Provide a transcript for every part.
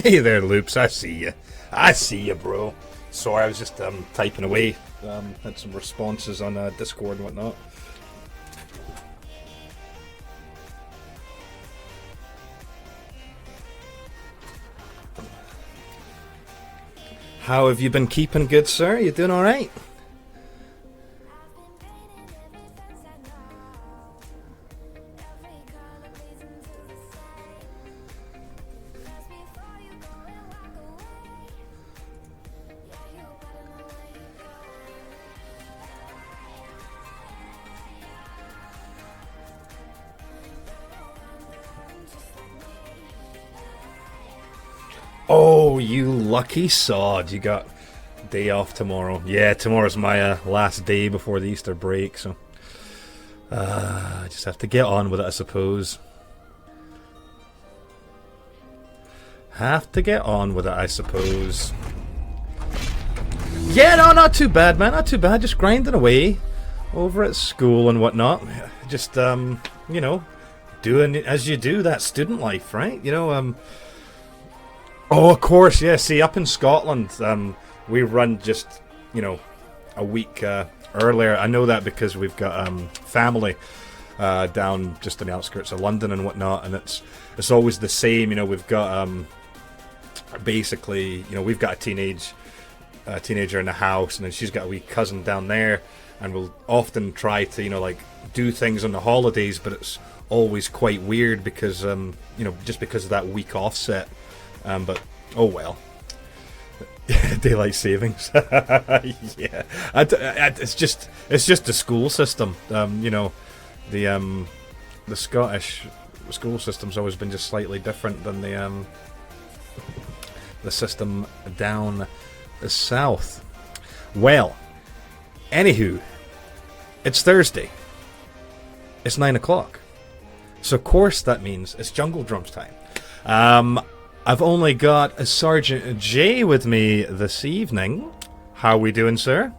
Hey there, Loops. I see you. I see you, bro. Sorry, I was just typing away. Had some responses on Discord and whatnot. How have you been keeping, good sir? You doing all right? Oh, you lucky sod. You got day off tomorrow. Yeah, tomorrow's my last day before the Easter break, so I just have to get on with it, I suppose. Have to get on with it, I suppose. Yeah, no, not too bad, man. Not too bad. Just grinding away over at school and whatnot. Just, you know, doing as you do, that student life, right? You know, oh, of course, yeah. See, up in Scotland, we run just, you know, a week earlier. I know that because we've got family down just on the outskirts of London and whatnot, and it's always the same. You know, we've got basically, you know, we've got a teenager in the house, and then she's got a wee cousin down there, and we'll often try to, you know, like do things on the holidays, but it's always quite weird because you know, just because of that week offset. But oh well. Daylight savings. Yeah, it's just the school system. You know, the Scottish school system's always been just slightly different than the system down the south. Well, anywho, it's Thursday. It's 9 o'clock. So of course that means it's Jungle Drums time. I've only got a Sergeant J with me this evening. How we doing, sir?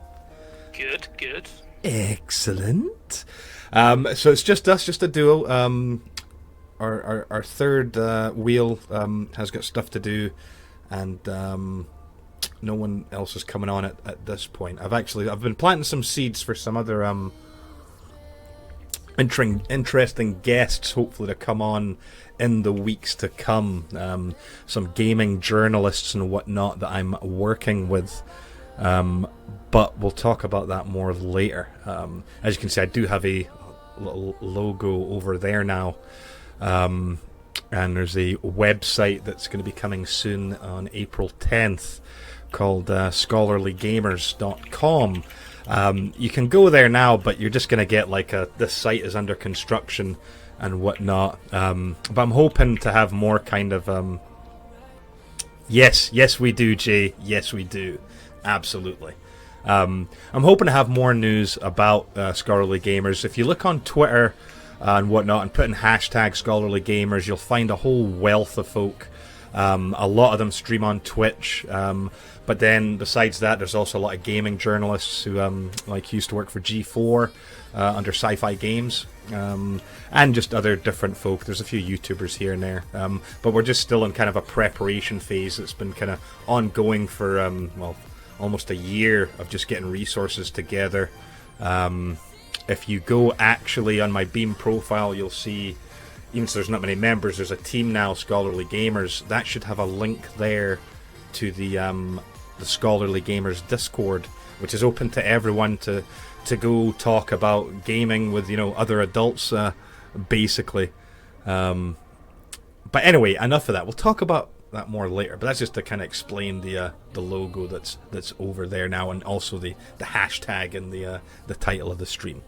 Good, good. Excellent. So it's just us, just a duo. Our third wheel has got stuff to do, and no one else is coming on at this point. I've been planting some seeds for some other interesting guests, hopefully, to come on in the weeks to come. Some gaming journalists and whatnot that I'm working with. But we'll talk about that more later. As you can see, I do have a little logo over there now. And there's a website that's going to be coming soon on April 10th called scholarlygamers.com. You can go there now, but you're just going to get like this site is under construction and whatnot. But I'm hoping to have more kind of... Yes, we do, Jay. Yes, we do. Absolutely. I'm hoping to have more news about Scholarly Gamers. If you look on Twitter and whatnot and put in hashtag Scholarly Gamers, you'll find a whole wealth of folk. A lot of them stream on Twitch. But then besides that, there's also a lot of gaming journalists who like used to work for G4 under Sci-Fi Games. And just other different folk. There's a few YouTubers here and there. But we're just still in kind of a preparation phase that's been kind of ongoing for, well, almost a year of just getting resources together. If you go actually on my Beam profile, you'll see, even so there's not many members, there's a team now, Scholarly Gamers. That should have a link there to the Scholarly Gamers Discord, which is open to everyone to go talk about gaming with, you know, other adults, basically. But anyway, enough of that. We'll talk about that more later. But that's just to kind of explain the logo that's over there now, and also the hashtag and the title of the stream.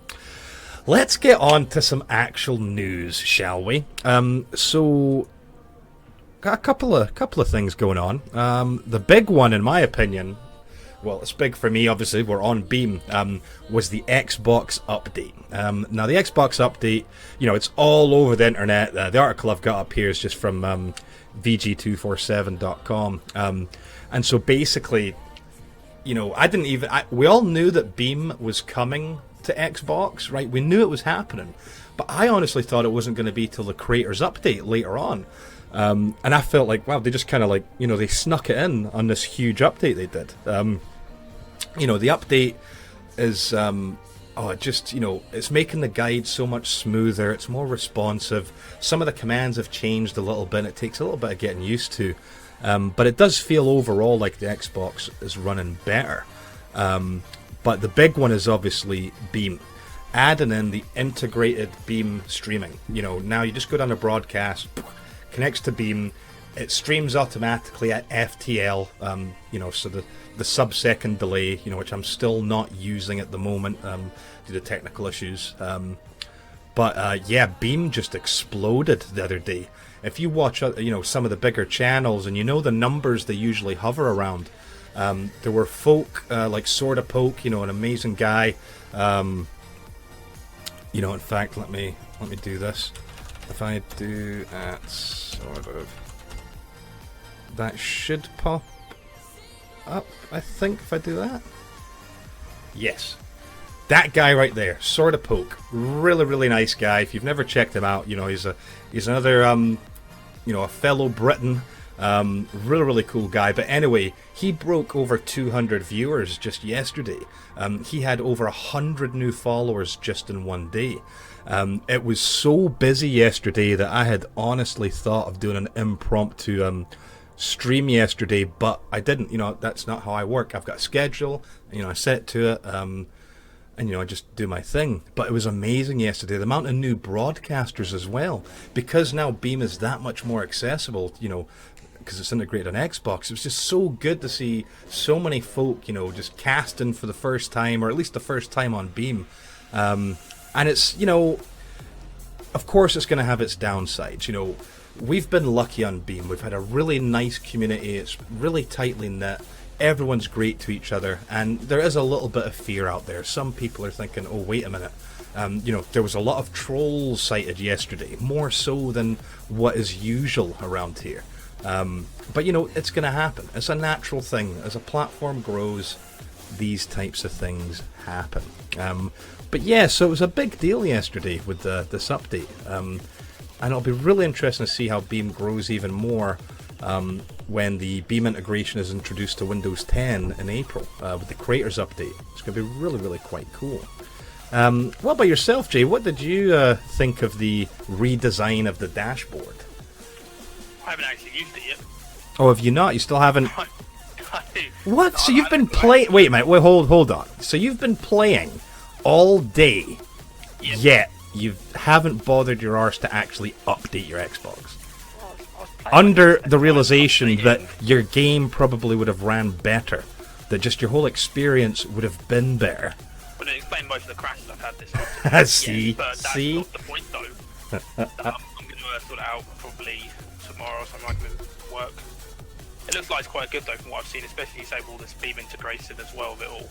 Let's get on to some actual news, shall we? So got a couple of things going on. The big one, in my opinion, well, it's big for me, obviously, we're on Beam, was the Xbox update. Now, the Xbox update, you know, it's all over the internet. The article I've got up here is just from VG247.com. And so basically, you know, we all knew that Beam was coming to Xbox, right? We knew it was happening. But I honestly thought it wasn't going to be till the Creators Update later on. And I felt like, wow, they just kind of like, you know, they snuck it in on this huge update they did. You know, the update is, just, you know, it's making the guide so much smoother. It's more responsive. Some of the commands have changed a little bit. It takes a little bit of getting used to. But it does feel overall like the Xbox is running better. But the big one is obviously Beam. Adding in the integrated Beam streaming. You know, now you just go down to broadcast, connects to Beam, it streams automatically at FTL, you know, so the sub-second delay, you know, which I'm still not using at the moment due to technical issues. But yeah, Beam just exploded the other day. If you watch, you know, some of the bigger channels, and you know the numbers they usually hover around, there were folk like Sorta Poke, you know, an amazing guy, You know, in fact, let me do this. If I do at sort of, that should pop up, I think, if I do that. Yes. That guy right there, Sort of Poke. Really, really nice guy. If you've never checked him out, you know, he's another, you know, a fellow Briton. Really, really cool guy. But anyway, he broke over 200 viewers just yesterday. He had over 100 new followers just in one day. It was so busy yesterday that I had honestly thought of doing an impromptu stream yesterday, but I didn't. You know, that's not how I work. I've got a schedule. You know, I set to it. And, you know, I just do my thing. But it was amazing yesterday. The amount of new broadcasters as well. Because now Beam is that much more accessible, you know, because it's integrated on Xbox. It was just so good to see so many folk, you know, just casting for the first time, or at least the first time on Beam. And it's, you know, of course it's going to have its downsides. You know, we've been lucky on Beam. We've had a really nice community. It's really tightly knit. Everyone's great to each other, and there is a little bit of fear out there. Some people are thinking, oh, wait a minute. You know, there was a lot of trolls cited yesterday, more so than what is usual around here. But, you know, it's going to happen. It's a natural thing. As a platform grows, these types of things happen. But yeah, so it was a big deal yesterday with this update. And it'll be really interesting to see how Beam grows even more when the Beam integration is introduced to Windows 10 in April with the Creators Update. It's going to be really, really quite cool. What about yourself, Jay? What did you think of the redesign of the dashboard? I haven't actually used it yet. Oh, have you not? You still haven't? What? No, So you've been playing... Wait a minute. Wait, hold on. So you've been playing all day, yet you haven't bothered your arse to actually update your Xbox? Under the realization that your game probably would have ran better, that just your whole experience would have been better. Well, it explained most of the crashes I've had this month. See? But that's See? not the point, though. I'm going to sort it out probably tomorrow or something like that with work. It looks like it's quite good, though, from what I've seen, especially, say, with all this Beam integration as well of it all.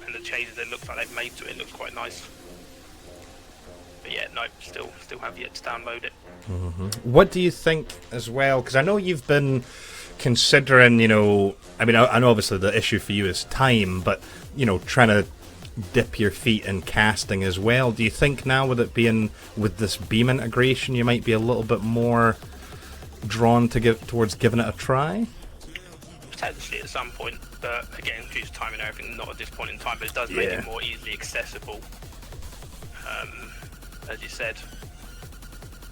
And the changes it looks like they've made to it looks quite nice. But yeah, no, still have yet to download it. Mm-hmm. What do you think as well? Because I know you've been considering, you know, I mean, I know obviously the issue for you is time, but, you know, trying to dip your feet in casting as well. Do you think now with it being with this Beam integration, you might be a little bit more drawn to towards giving it a try? Potentially at some point, but again, due to time and everything, not at this point in time, but it does make it more easily accessible. As you said.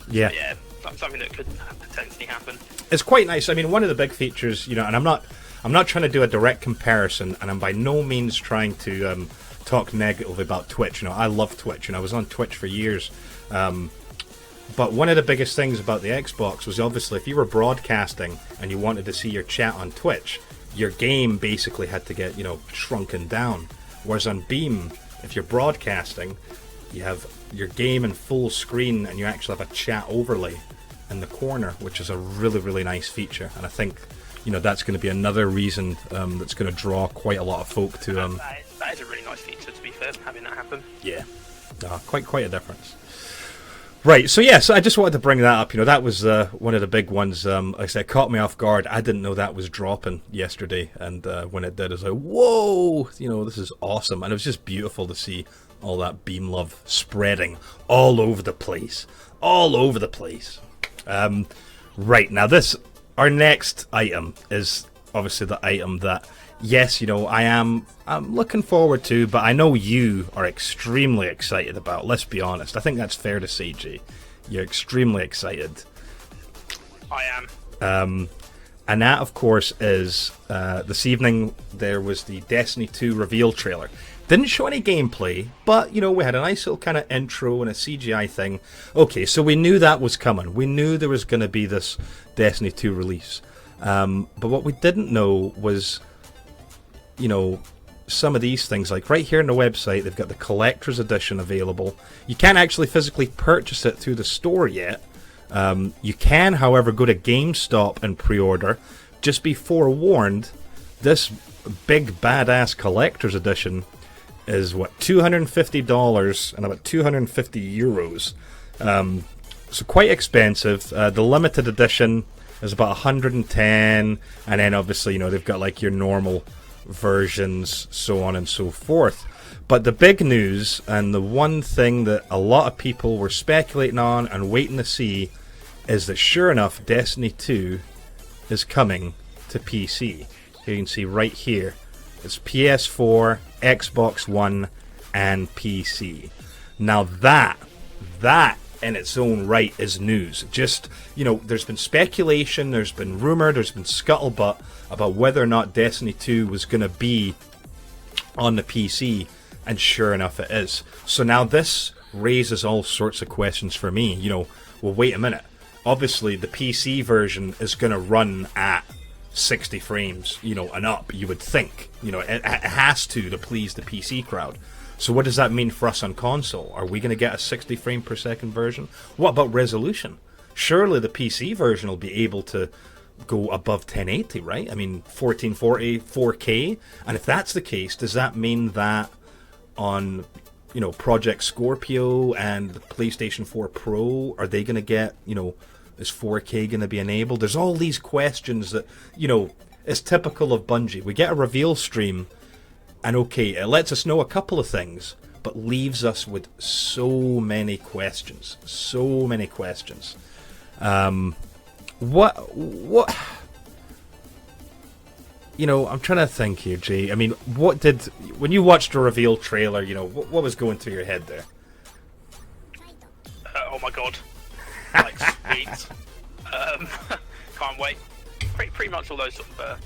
Yeah. So, yeah, that's something that could potentially happen. It's quite nice. I mean, one of the big features, you know, and I'm not trying to do a direct comparison, and I'm by no means trying to talk negatively about Twitch. You know, I love Twitch, and I was on Twitch for years. But one of the biggest things about the Xbox was obviously if you were broadcasting and you wanted to see your chat on Twitch, your game basically had to get, you know, shrunken down. Whereas on Beam, if you're broadcasting, you have your game in full screen and you actually have a chat overlay in the corner, which is a really, really nice feature. And I think, you know, that's going to be another reason that's going to draw quite a lot of folk to... That is a really nice feature, to be fair, having that happen. Yeah, quite a difference. Right, so yes, I just wanted to bring that up. You know, that was one of the big ones. Like I said, caught me off guard. I didn't know that was dropping yesterday, and when it did, I was like, whoa, you know, this is awesome. And it was just beautiful to see all that Beam love spreading all over the place. Right, now our next item is obviously the item that, yes, you know, I'm looking forward to, but I know you are extremely excited about. Let's be honest. I think that's fair to say, G. You're extremely excited. I am. And that, of course, is this evening there was the Destiny 2 reveal trailer. Didn't show any gameplay, but, you know, we had a nice little kind of intro and a CGI thing. Okay, so we knew that was coming. We knew there was going to be this Destiny 2 release. But what we didn't know was, you know, some of these things. Like right here on the website, they've got the Collector's Edition available. You can't actually physically purchase it through the store yet. You can, however, go to GameStop and pre-order. Just be forewarned, this big badass Collector's Edition is what, $250 and about €250. So quite expensive. The limited edition is about 110, and then obviously, they've got like your normal versions, so on and so forth. But the big news, and the one thing that a lot of people were speculating on and waiting to see, is that sure enough, Destiny 2 is coming to PC. Here you can see right here, it's PS4, Xbox One, and PC. Now that in its own right is news. Just, there's been speculation, there's been rumor, there's been scuttlebutt about whether or not Destiny 2 was going to be on the PC, and sure enough it is. So now this raises all sorts of questions for me. Well, wait a minute. Obviously, the PC version is going to run at 60 frames, and up, you would think. It has to please the PC crowd. So what does that mean for us on console? Are we going to get a 60 frame per second version? What about resolution? Surely the PC version will be able to go above 1080, right? I mean, 1440, 4K. And if that's the case, does that mean that on, Project Scorpio and the PlayStation 4 Pro, are they going to get, is 4K going to be enabled? There's all these questions that, is typical of Bungie. We get a reveal stream, and okay, it lets us know a couple of things, but leaves us with so many questions. So many questions. What? I'm trying to think here, Jay. I mean, when you watched the reveal trailer, what was going through your head there? Oh my god. Like, sweet. Can't wait. Pretty much all those sort of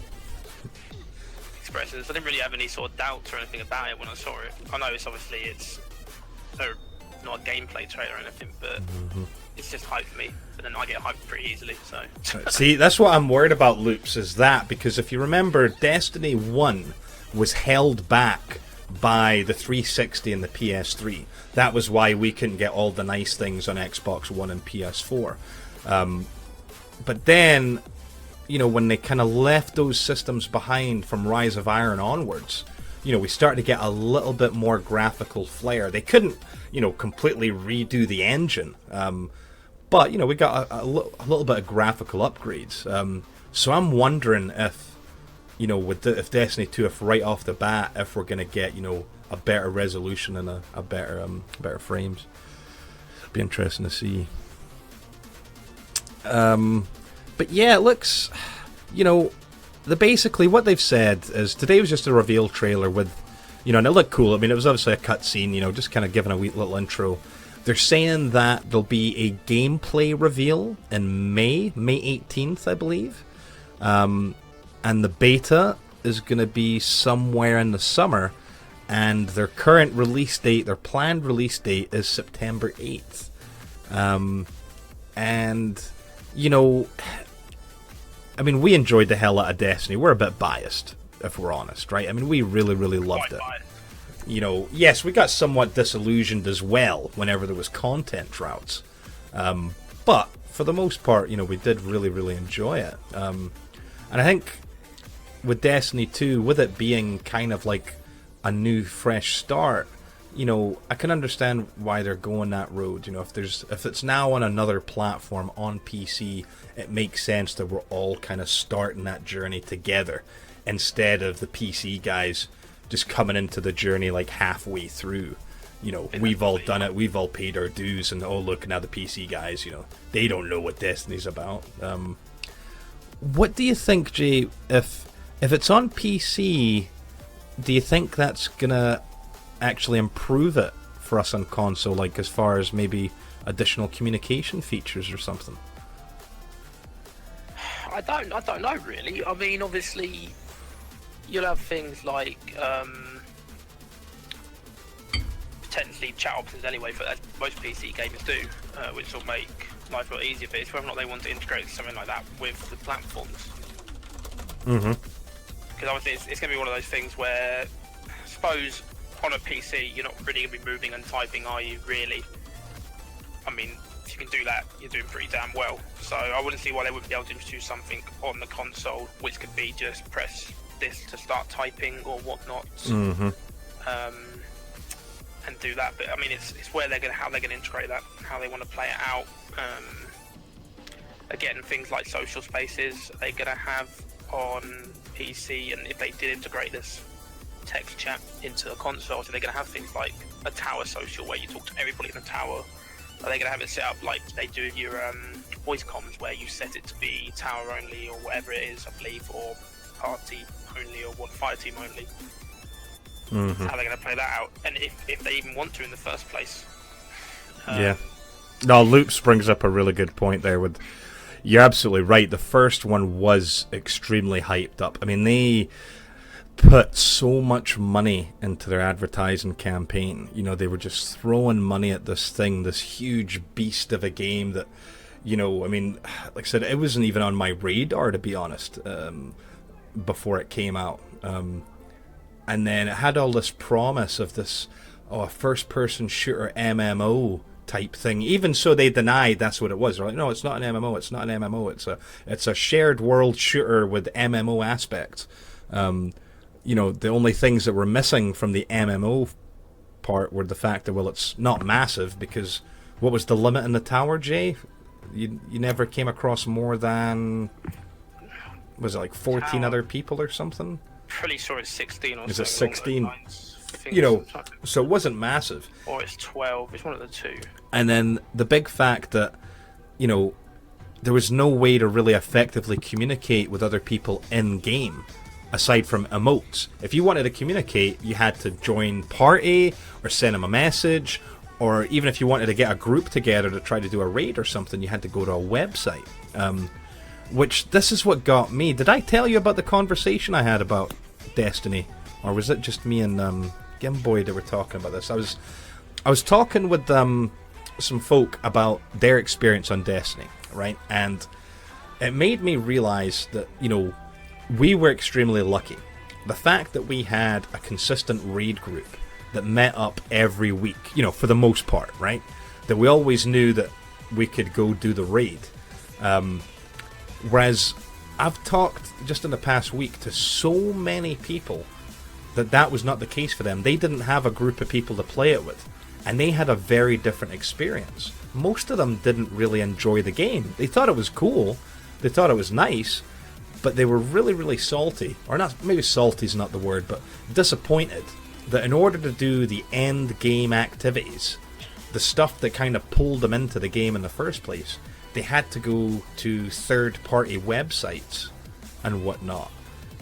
expressions. I didn't really have any sort of doubts or anything about it when I saw it. I know it's not a gameplay trailer or anything, but it's just hype for me. But then I get hyped pretty easily, so... See, that's what I'm worried about, Loops, is that, because if you remember, Destiny 1 was held back by the 360 and the PS3. That was why we couldn't get all the nice things on Xbox One and PS4. But then, when they kind of left those systems behind from Rise of Iron onwards, we started to get a little bit more graphical flair. They couldn't, completely redo the engine. But, we got a little bit of graphical upgrades. So I'm wondering if, if Destiny 2, if right off the bat, if we're going to get, a better resolution and a better frames. Be interesting to see. But yeah, it looks, basically what they've said is today was just a reveal trailer with, and it looked cool. I mean, it was obviously a cutscene, just kind of giving a wee little intro. They're saying that there'll be a gameplay reveal in May 18th, I believe. And the beta is going to be somewhere in the summer. And their current release date, their planned release date, is September 8th. And, I mean, we enjoyed the hell out of Destiny. We're a bit biased, if we're honest, right? I mean, we really, really loved it. Yes, we got somewhat disillusioned as well whenever there was content droughts. But for the most part, we did really, really enjoy it. And I think with Destiny 2, with it being kind of like a new, fresh start, I can understand why they're going that road. If it's now on another platform on PC, it makes sense that we're all kind of starting that journey together instead of the PC guys just coming into the journey like halfway through. We've all done it, we've all paid our dues, and oh look, now the PC guys, they don't know what Destiny's about. What do you think, Jay, if it's on PC, do you think that's gonna actually improve it for us on console, like as far as maybe additional communication features or something? I don't know really. I mean, obviously you'll have things like potentially chat options anyway, but as most PC gamers do, which will make life a lot easier. But it's whether or not they want to integrate something like that with the platforms. Because obviously it's going to be one of those things where, I suppose, on a PC, you're not really going to be moving and typing, are you, really? I mean, if you can do that, you're doing pretty damn well. So I wouldn't see why they wouldn't be able to introduce something on the console, which could be just press this to start typing or whatnot. and do that. But I mean, it's where how they're gonna integrate that, how they want to play it out. Again, things like social spaces they're gonna have on PC, and if they did integrate this text chat into a console, so they're gonna have things like a tower social where you talk to everybody in the tower. Are they gonna have it set up like they do with your voice comms, where you set it to be tower only or whatever it is, I believe, or party only or fire team only? Mm-hmm. How they're going to play that out, and if they even want to in the first place. Yeah. No, Loops brings up a really good point there. You're absolutely right. The first one was extremely hyped up. I mean, they put so much money into their advertising campaign. You know, they were just throwing money at this thing, this huge beast of a game that, you know, I mean, like I said, it wasn't even on my radar, to be honest, before it came out. And then it had all this promise of this a first-person shooter MMO type thing. Even so, they denied that's what it was. They're like, no, it's not an MMO. It's not an MMO. It's a shared world shooter with MMO aspects. You know, the only things that were missing from the MMO part were the fact that, well, it's not massive, because what was the limit in the tower, Jay? You never came across more than, was it like 14 other people or something? Pretty sure it's 16 or Is it 16? You know, so it wasn't massive. Or it's 12. It's one of the two. And then the big fact that, you know, there was no way to really effectively communicate with other people in-game, aside from emotes. If you wanted to communicate, you had to join party, or send them a message, or even if you wanted to get a group together to try to do a raid or something, you had to go to a website. Which, this is what got me. Did I tell you about the conversation I had about Destiny? Or was it just me and Gimboy that were talking about this? I was talking with some folk about their experience on Destiny, right? And it made me realize that, you know, we were extremely lucky. The fact that we had a consistent raid group that met up every week, you know, for the most part, right? That we always knew that we could go do the raid. Whereas I've talked just in the past week to so many people that was not the case for them. They didn't have a group of people to play it with, and they had a very different experience. Most of them didn't really enjoy the game. They thought it was cool, they thought it was nice, but they were really, really salty, or not, maybe salty is not the word, but disappointed that in order to do the end game activities, the stuff that kind of pulled them into the game in the first place, they had to go to third-party websites and whatnot.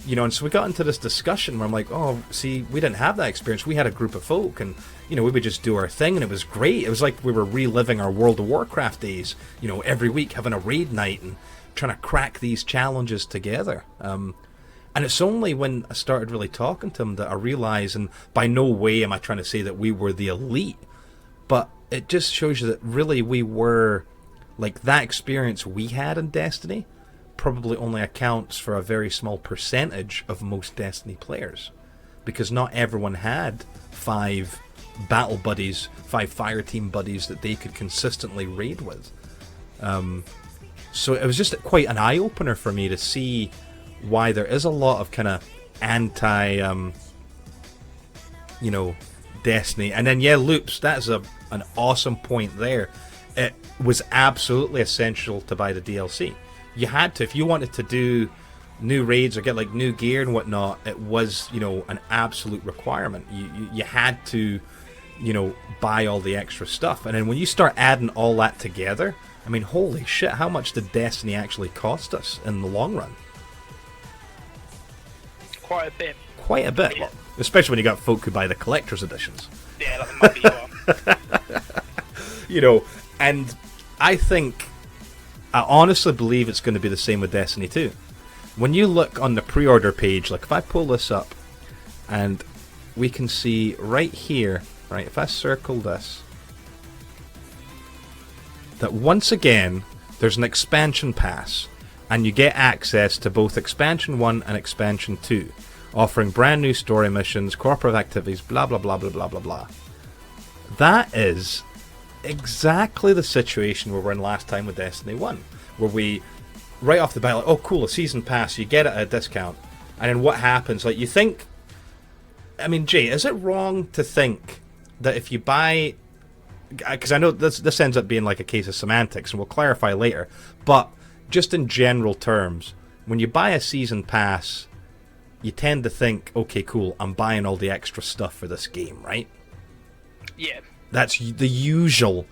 You know, and so we got into this discussion where I'm like, oh, see, we didn't have that experience. We had a group of folk, and, you know, we would just do our thing, and it was great. It was like we were reliving our World of Warcraft days, you know, every week having a raid night and trying to crack these challenges together. And it's only when I started really talking to them that I realized, and by no way am I trying to say that we were the elite, but it just shows you that really we were, like, that experience we had in Destiny probably only accounts for a very small percentage of most Destiny players, because not everyone had 5 battle buddies, 5 fire team buddies that they could consistently raid with. So it was just quite an eye-opener for me to see why there is a lot of kind of anti, you know, Destiny. And then, yeah, Loops, that's an awesome point there. It was absolutely essential to buy the DLC. You had to, if you wanted to do new raids or get like new gear and whatnot, it was, you know, an absolute requirement. You had to, you know, buy all the extra stuff. And then when you start adding all that together, I mean, holy shit, how much did Destiny actually cost us in the long run? Quite a bit. Quite a bit. Yeah. Especially when you got folk who buy the collector's editions. Yeah, like the money you are. You know, and I honestly believe it's going to be the same with Destiny 2. When you look on the pre-order page, like if I pull this up, and we can see right here, right, if I circle this, that once again, there's an expansion pass, and you get access to both Expansion 1 and Expansion 2, offering brand new story missions, cooperative activities, blah blah blah blah blah blah blah. That is exactly the situation we were in last time with Destiny 1, where we, right off the bat, like, oh cool, a season pass, you get it at a discount, and then what happens, like, you think, I mean, Jay, is it wrong to think that if you buy, because I know this ends up being like a case of semantics, and we'll clarify later, but just in general terms, when you buy a season pass, you tend to think, okay, cool, I'm buying all the extra stuff for this game, right? Yeah. That's the usual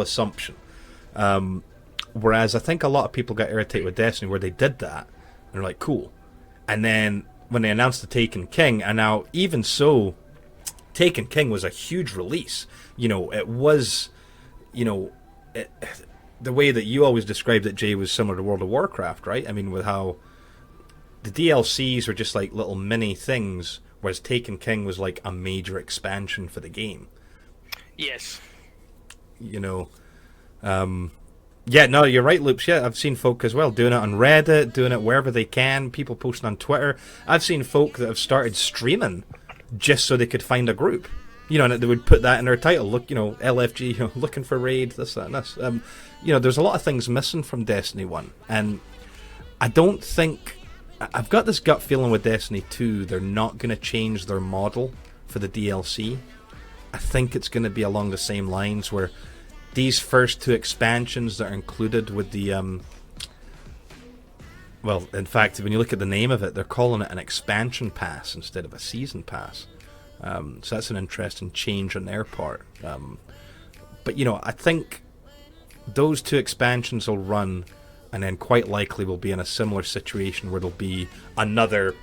assumption. Whereas I think a lot of people got irritated with Destiny where they did that, and they're like, cool. And then when they announced the Taken King, and now even so, Taken King was a huge release. You know, it was, you know, the way that you always described it, Jay, was similar to World of Warcraft, right? I mean, with how the DLCs were just like little mini things, whereas Taken King was like a major expansion for the game. Yes. You know, yeah, no, you're right, Loops. Yeah, I've seen folk as well doing it on Reddit, doing it wherever they can, people posting on Twitter. I've seen folk that have started streaming just so they could find a group. You know, and they would put that in their title. Look, you know, LFG, you know, looking for raid, this, that, and this. You know, there's a lot of things missing from Destiny 1. And I don't think... I've got this gut feeling with Destiny 2, they're not going to change their model for the DLC. I think it's going to be along the same lines where these first two expansions that are included with the... well, in fact, when you look at the name of it, they're calling it an expansion pass instead of a season pass. So that's an interesting change on their part. But, you know, I think those two expansions will run, and then quite likely we'll be in a similar situation where there'll be another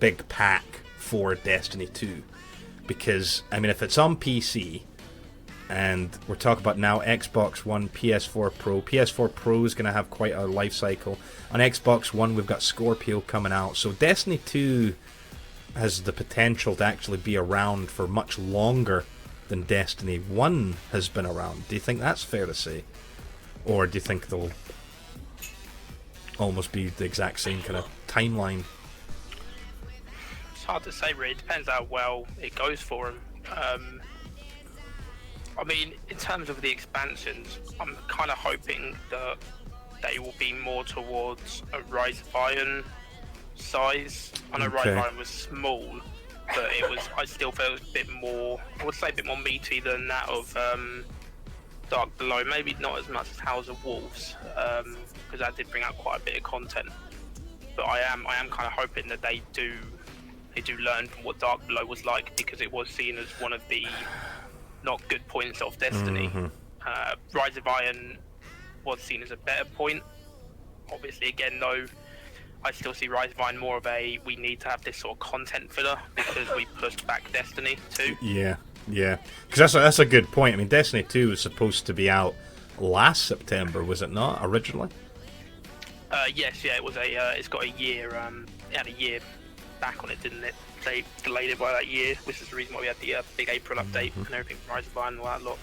big pack for Destiny 2. Because, I mean, if it's on PC, and we're talking about now Xbox One, PS4 Pro. PS4 Pro is going to have quite a life cycle. On Xbox One, we've got Scorpio coming out. So Destiny 2 has the potential to actually be around for much longer than Destiny 1 has been around. Do you think that's fair to say? Or do you think they'll almost be the exact same kind of timeline? It's hard to say, really. It depends how well it goes for them. I mean, in terms of the expansions, I'm kind of hoping that they will be more towards a Rise of Iron size. I know Rise of Iron was small, but I still felt it was a bit more, I would say a bit more meaty than that of Dark Below. Maybe not as much as House of Wolves, because that did bring out quite a bit of content. But I am kind of hoping that they do learn from what Dark Below was like, because it was seen as one of the not good points of Destiny. Rise of Iron was seen as a better point. Obviously, again, though, I still see Rise of Iron more of a, we need to have this sort of content filler because we pushed back Destiny 2. Yeah. Because that's a good point. I mean, Destiny 2 was supposed to be out last September, was it not, originally? Yes, yeah, it was it's got a year, it had a year back on it, didn't it? They delayed it by that year, which is the reason why we had the big April update and everything, Rise of Iron and all that lot.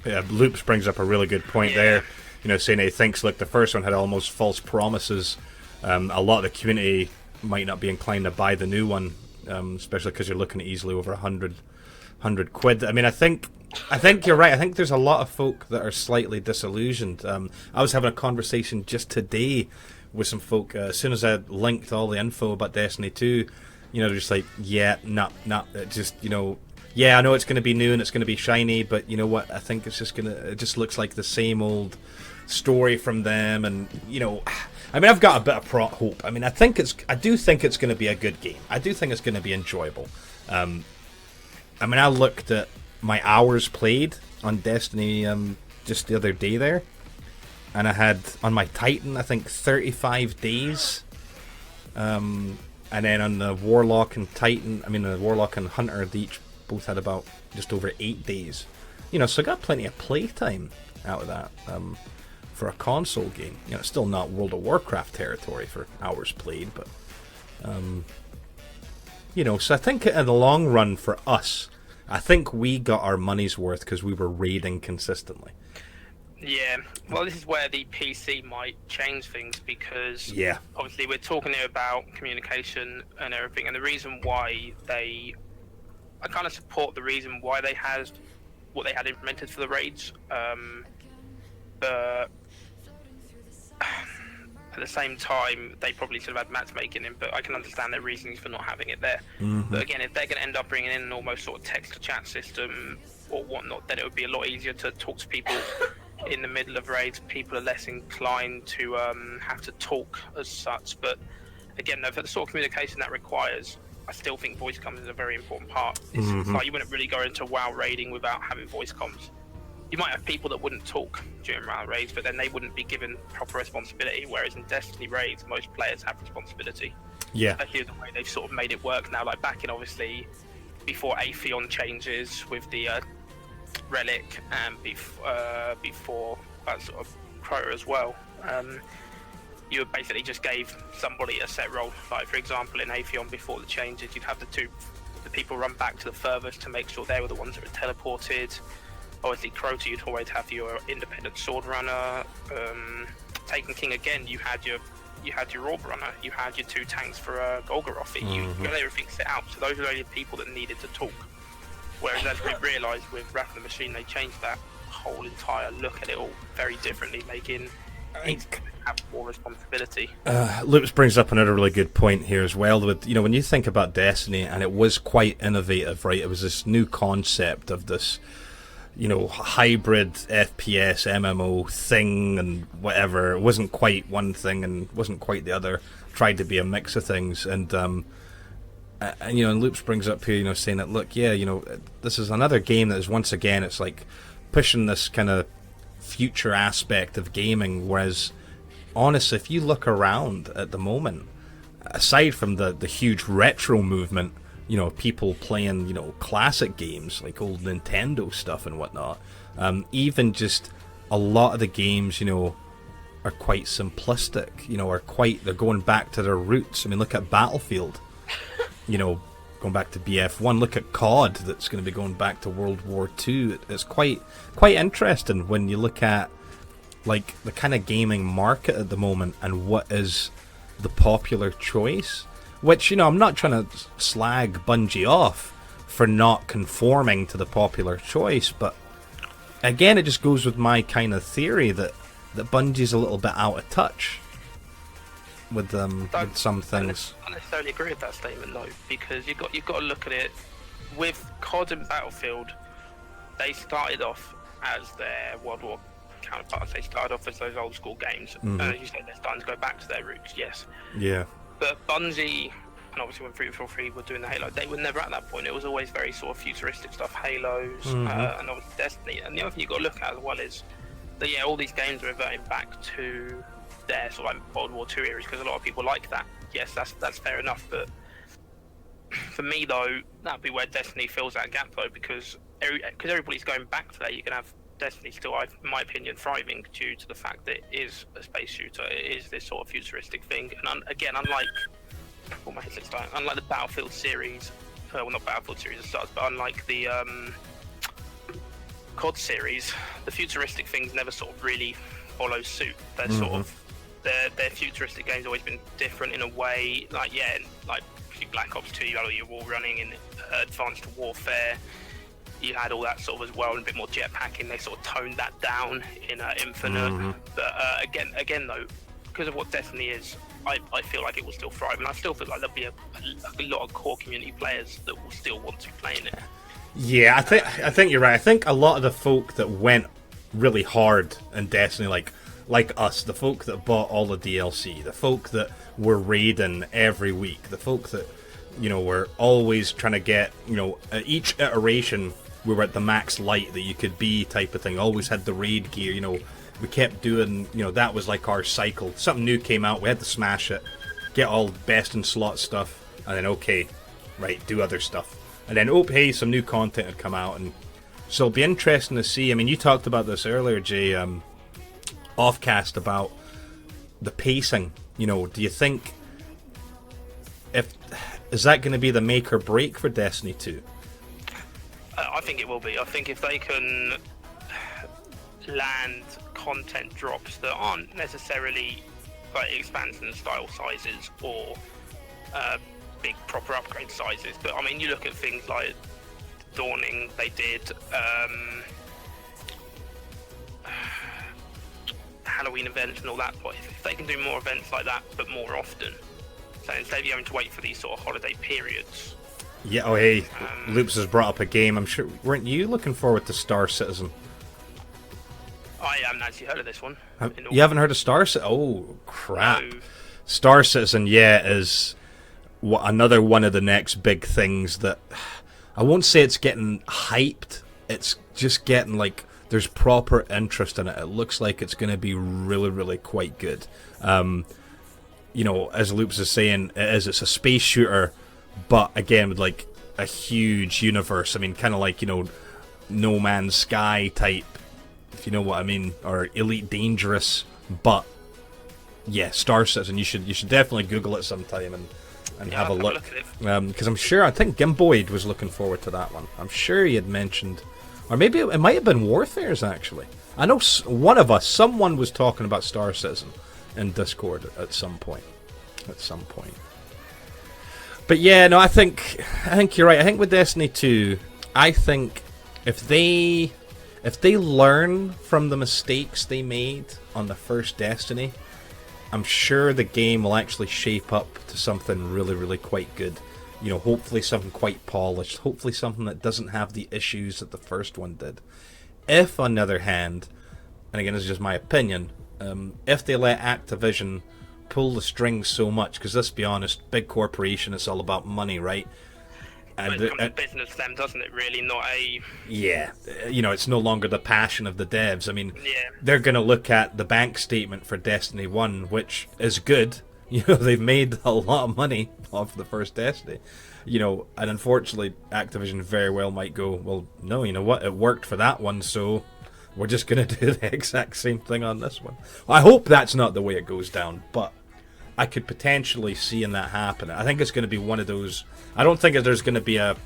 Yeah, Loops brings up a really good point there. You know, saying he thinks, look, the first one had almost false promises. A lot of the community might not be inclined to buy the new one, especially because you're looking at easily over 100 quid. I mean, I think you're right. I think there's a lot of folk that are slightly disillusioned. I was having a conversation just today with some folk, as soon as I linked all the info about Destiny 2, you know, they're just like, just, you know, yeah, I know it's going to be new and it's going to be shiny, but you know what, I think it's just it just looks like the same old story from them, and, you know, I mean, I've got a bit of hope. I mean, I do think it's going to be a good game. I do think it's going to be enjoyable. I mean, I looked at my hours played on Destiny just the other day there, and I had on my Titan, I think 35 days, and then on the Warlock and Titan, I mean the Warlock and Hunter, they each both had about just over 8 days. You know, so I got plenty of playtime out of that for a console game. You know, it's still not World of Warcraft territory for hours played, but you know, so I think in the long run for us, I think we got our money's worth because we were raiding consistently. Yeah, well, this is where the PC might change things, because obviously we're talking here about communication and everything, and the reason why I kind of support the reason why they had what they had implemented for the raids, but At the same time, they probably should have had matchmaking in, but I can understand their reasons for not having it there. But again, if they're going to end up bringing in an almost sort of text-to-chat system or whatnot, then it would be a lot easier to talk to people in the middle of raids. People are less inclined to have to talk as such. But again, though, for the sort of communication that requires, I still think voice comms is a very important part. It's like you wouldn't really go into WoW raiding without having voice comms. You might have people that wouldn't talk during WoW raids, but then they wouldn't be given proper responsibility, whereas in Destiny raids, most players have responsibility. Yeah. Especially the way they've sort of made it work now, like back in, obviously, before Atheon changes with the Relic, and before sort of Crota as well, you basically just gave somebody a set role. Like, for example, in Atheon, before the changes, you'd have the people run back to the furthest to make sure they were the ones that were teleported. Obviously, Crota, you'd always have your independent sword runner. Taken King again, you had your orb runner, you had your 2 tanks for Golgoroth. You got everything set out, so those were only the people that needed to talk. Whereas, as we realised with Wrath of the Machine, they changed that whole entire look at it all very differently, making each have more responsibility. Loops brings up another really good point here as well. With when you think about Destiny, and it was quite innovative, right? It was this new concept of this hybrid FPS MMO thing and whatever. It wasn't quite one thing and wasn't quite the other. Tried to be a mix of things, and Loops brings up here, saying that look, this is another game that is once again, it's like pushing this kind of future aspect of gaming. Whereas, honestly, if you look around at the moment, aside from the huge retro movement, people playing, classic games like old Nintendo stuff and whatnot. Even just a lot of the games, are quite simplistic. They're going back to their roots. I mean, look at Battlefield. Going back to BF1. Look at COD. That's going to be going back to World War II. It's quite interesting when you look at like the kind of gaming market at the moment and what is the popular choice. Which, I'm not trying to slag Bungie off for not conforming to the popular choice, but again, it just goes with my kind of theory that Bungie's a little bit out of touch with some things. I don't necessarily agree with that statement, though, because you've got to look at it with COD and Battlefield. They started off as their World War counterparts. They started off as those old school games. As you said, they're starting to go back to their roots. Yes. Yeah. But Bungie, and obviously when 343 were doing the Halo, they were never at that point. It was always very sort of futuristic stuff, Halos, and obviously Destiny. And the other thing you've got to look at as well is that, all these games are reverting back to their sort of like World War II eras, because a lot of people like that. Yes, that's fair enough. But for me, though, that'd be where Destiny fills that gap, though, because everybody's going back to that. You can have Destiny still, in my opinion, thriving due to the fact that it is a space shooter. It is this sort of futuristic thing. And again, unlike the Battlefield series, well, not Battlefield series as such, but unlike the COD series, the futuristic things never sort of really follow suit. They're sort of their futuristic games always been different in a way. Like Black Ops 2, you had all your wall running in Advanced Warfare. You had all that sort of as well, and a bit more jetpacking. They sort of toned that down in Infinite. But again though, because of what Destiny is, I feel like it will still thrive, and I still feel like there'll be a lot of core community players that will still want to be playing it. Yeah, I think you're right. I think a lot of the folk that went really hard in Destiny, like us, the folk that bought all the DLC, the folk that were raiding every week, the folk that were always trying to get, at each iteration we were at the max light that you could be type of thing, always had the raid gear, we kept doing, that was like our cycle. Something new came out, we had to smash it, get all best in slot stuff, and then okay, right, do other stuff. And then, hey, some new content had come out, and so it'll be interesting to see. I mean, you talked about this earlier, Jay, offcast, about the pacing. Do you think, is that going to be the make or break for Destiny 2? I think it will be. I think if they can land content drops that aren't necessarily like expansion style sizes or big proper upgrade sizes, but I mean, you look at things like Dawning, they did Halloween events and all that. But if they can do more events like that, but more often, so instead of having to wait for these sort of holiday periods. Yeah. Oh, hey, Loops has brought up a game. I'm sure. Weren't you looking forward to Star Citizen? I haven't actually heard of this one. You haven't heard of Star Citizen? Oh, crap. No. Star Citizen, yeah, is another one of the next big things that I won't say it's getting hyped. It's just getting like there's proper interest in it. It looks like it's going to be really, really quite good. You know, as Loops is saying, it's a space shooter, but again with like a huge universe. I mean, kind of like, you know, No Man's Sky type, if you know what I mean, or Elite Dangerous. But yeah, Star Citizen. You should definitely Google it sometime and have a look. Because I think Gimboyd was looking forward to that one. I'm sure he had mentioned, or maybe it might have been Warfares actually. I know someone was talking about Star Citizen in Discord at some point. But yeah, no, I think you're right. I think with Destiny 2, I think if they learn from the mistakes they made on the first Destiny, I'm sure the game will actually shape up to something really, really quite good. You know, hopefully something quite polished. Hopefully something that doesn't have the issues that the first one did. If, on the other hand, and again, this is just my opinion, if they let Activision pull the strings so much, because let's be honest, big corporation, it's all about money, right? And it becomes a business for them, doesn't it, really? Not a... Yeah, you know, it's no longer the passion of the devs. I mean, yeah. They're going to look at the bank statement for Destiny 1, which is good. You know, they've made a lot of money off the first Destiny. You know, and unfortunately, Activision very well might go, well, no, you know what, it worked for that one, so we're just going to do the exact same thing on this one. I hope that's not the way it goes down, but I could potentially see that happen. I think it's going to be one of those... I don't think there's going to be a,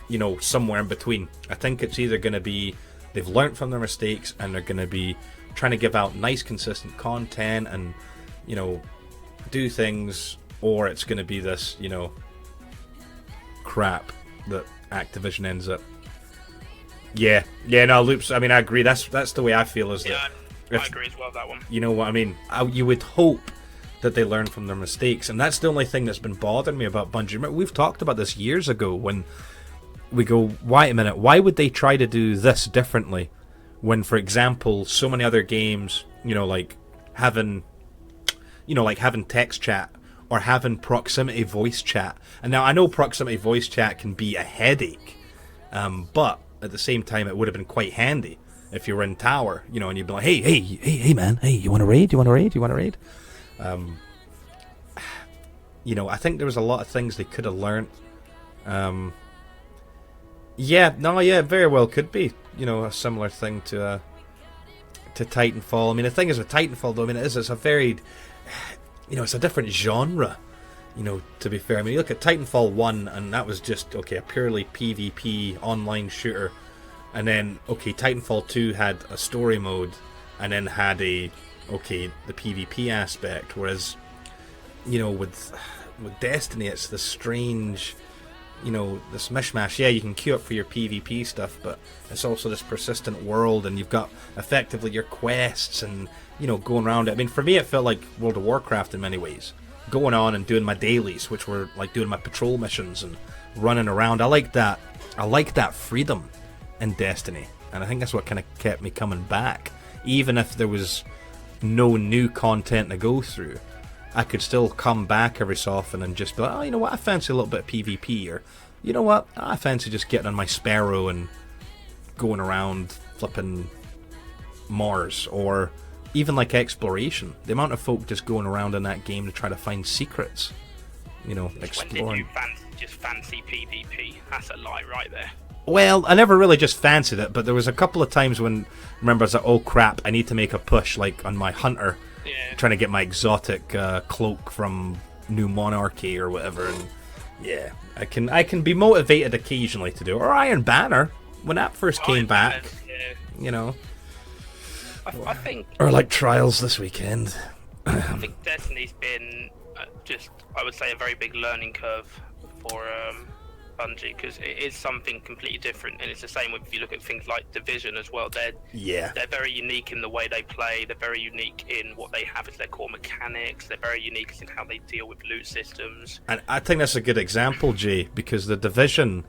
you know, somewhere in between. I think it's either going to be they've learned from their mistakes and they're going to be trying to give out nice, consistent content and, you know, do things, or it's going to be this, you know, crap that Activision ends up. Yeah, no, Loops. I mean, I agree. That's the way I feel. Is that I agree as well with that one. You know what I mean? You would hope that they learn from their mistakes, and that's the only thing that's been bothering me about Bungie. Remember, we've talked about this years ago when we go, wait a minute, why would they try to do this differently when, for example, so many other games, you know, like having text chat or having proximity voice chat. And now I know proximity voice chat can be a headache, but at the same time it would have been quite handy if you were in tower, you know, and you'd be like, hey man, hey, you want to raid? You know, I think there was a lot of things they could have learned. Very well could be, you know, a similar thing to Titanfall. I mean, the thing is with Titanfall, though, I mean, it's a very, you know, it's a different genre, you know, to be fair. I mean, you look at Titanfall 1, and that was just, okay, a purely PvP online shooter. And then, okay, Titanfall 2 had a story mode, and then had the PvP aspect, whereas, you know, with Destiny, it's this strange, you know, this mishmash. Yeah, you can queue up for your PvP stuff, but it's also this persistent world, and you've got effectively your quests and, you know, going around it. I mean, for me, it felt like World of Warcraft in many ways. Going on and doing my dailies, which were like doing my patrol missions and running around. I like that. I like that freedom in Destiny, and I think that's what kind of kept me coming back. Even if there was no new content to go through, I could still come back every so often and just be like, oh, you know what, I fancy a little bit of PvP, or you know what, I fancy just getting on my Sparrow and going around flipping Mars, or even like exploration. The amount of folk just going around in that game to try to find secrets, you know, exploring. When did you fancy PvP? That's a lie right there. Well, I never really just fancied it, but there was a couple of times when, remember, I was like, oh crap, I need to make a push, like on my Hunter, trying to get my exotic cloak from New Monarchy or whatever, and yeah, I can be motivated occasionally to do it. Or Iron Banner, when that first came back, you know. I think... Or like Trials this weekend. I think Destiny's been I would say, a very big learning curve for Bungie, because it is something completely different, and it's the same if you look at things like Division as well. They're very unique in the way they play. They're very unique in what they have as their core mechanics. They're very unique in how they deal with loot systems. And I think that's a good example, Jay, because the Division,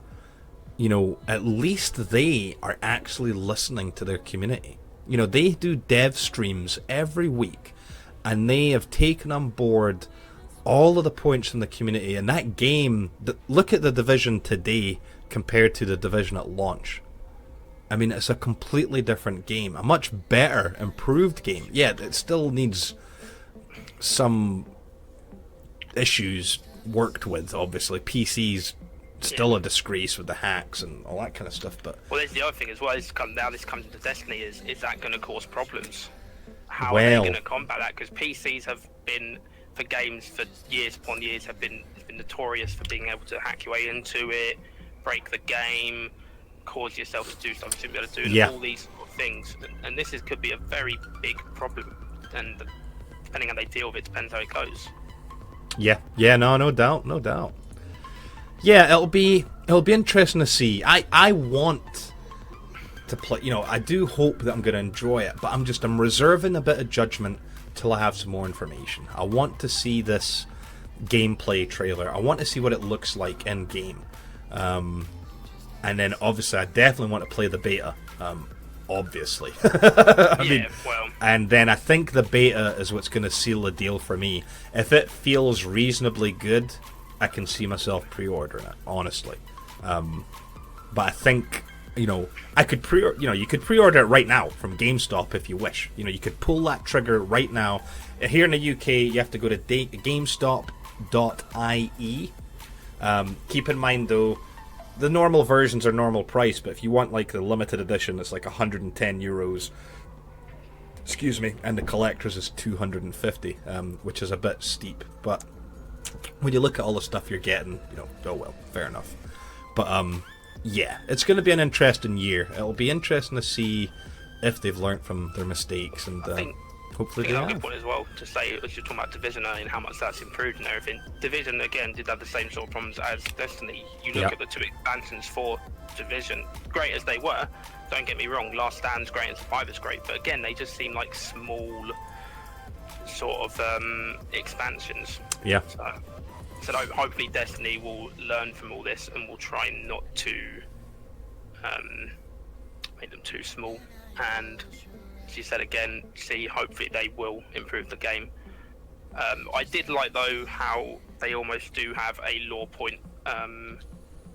at least they are actually listening to their community. They do dev streams every week, and they have taken on board all of the points from the community. And that game, look at the Division today compared to the Division at launch. I mean, it's a completely different game, a much better, improved game. Yeah, it still needs some issues worked with, obviously. PC's still a disgrace with the hacks and all that kind of stuff. But there's the other thing as well. This comes into Destiny. Is that going to cause problems? How are they going to combat that? Because PCs have been, for games for years upon years, have been notorious for being able to hack your way into it, break the game, cause yourself to do something you shouldn't be able to do, all these sort of things. And this could be a very big problem. And depending how they deal with it, depends how it goes. Yeah, no doubt. Yeah, it'll be interesting to see. I want to play. I do hope that I'm going to enjoy it, but I'm reserving a bit of judgment till I have some more information. I want to see this gameplay trailer. I want to see what it looks like in game, and then obviously I definitely want to play the beta. Obviously, and then I think the beta is what's going to seal the deal for me. If it feels reasonably good, I can see myself pre-ordering it, honestly. But I think, I could you could pre-order it right now from GameStop if you wish. You could pull that trigger right now. Here in the UK, you have to go to GameStop.ie. Keep in mind, though, the normal versions are normal price, but if you want like the limited edition, it's like €110. Excuse me, and the collector's is 250, which is a bit steep. But when you look at all the stuff you're getting, oh well, fair enough. But yeah, it's going to be an interesting year. It'll be interesting to see if they've learnt from their mistakes, and hopefully they have. I think a good point as well to say, as you're talking about Division and how much that's improved and everything. Division again did have the same sort of problems as Destiny. You look at the two expansions for Division, great as they were. Don't get me wrong, Last Stand's great and Survivor's great, but again, they just seem like small sort of expansions. Yeah. So hopefully Destiny will learn from all this and will try not to make them too small. And as you said again, hopefully they will improve the game. I did like though how they almost do have a lore point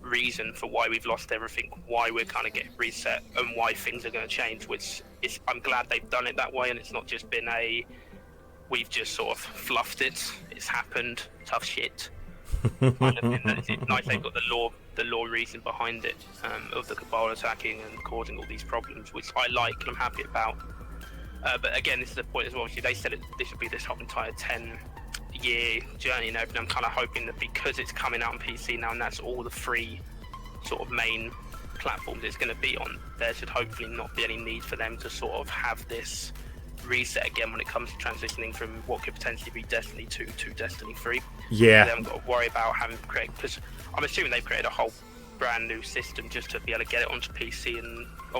reason for why we've lost everything, why we're kind of getting reset, and why things are going to change. Which is, I'm glad they've done it that way, and it's not just been we've just sort of fluffed it. It's happened. Tough shit. It's nice they've got the law reason behind it, of the Cabal attacking and causing all these problems, which I like and I'm happy about. But again, this is the point as well. Obviously, they said this would be this whole entire 10-year journey and everything. I'm kind of hoping that because it's coming out on PC now, and that's all the free sort of main platforms it's going to be on, there should hopefully not be any need for them to sort of have this reset again when it comes to transitioning from what could potentially be Destiny 2 to Destiny 3. Yeah. They haven't got to worry about having to create, because I'm assuming they've created a whole brand new system just to be able to get it onto PC and. I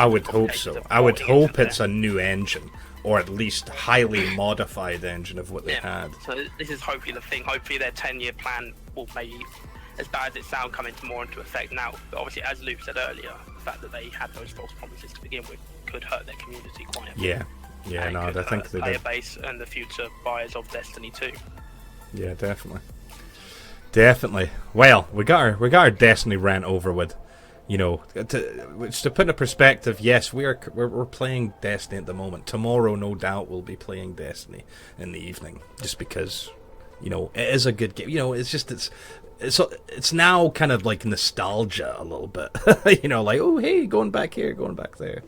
would hope so. I would hope it's a new engine, or at least highly modified engine of what they had. So this is hopefully the thing. Hopefully their 10-year plan will maybe, as bad as it sounds, come more into effect now. But obviously, as Luke said earlier, the fact that they had those false promises to begin with could hurt their community quite a bit. Yeah, no, I think they player did. Base and the future buyers of Destiny 2. Yeah, definitely. Well, we got our Destiny rant over with. To put in perspective, yes, we're playing Destiny at the moment. Tomorrow, no doubt, we'll be playing Destiny in the evening, just because it is a good game. It's now kind of like nostalgia a little bit. Like, oh hey, going back here, going back there.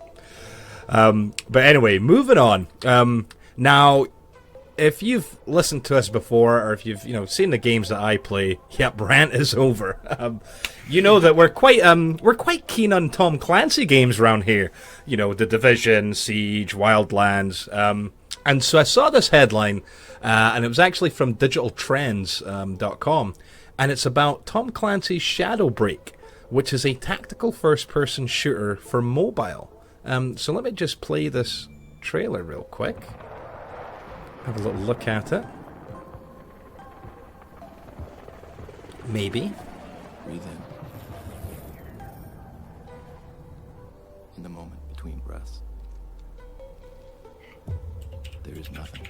But anyway, moving on. Now, if you've listened to us before, or if you've seen the games that I play, rant is over. You know that we're quite keen on Tom Clancy games around here. The Division, Siege, Wildlands. And so I saw this headline, and it was actually from digitaltrends.com, and it's about Tom Clancy's Shadow Break, which is a tactical first-person shooter for mobile. So let me just play this trailer real quick. Have a little look at it. Maybe. Breathe in. In the moment between breaths, there is nothing.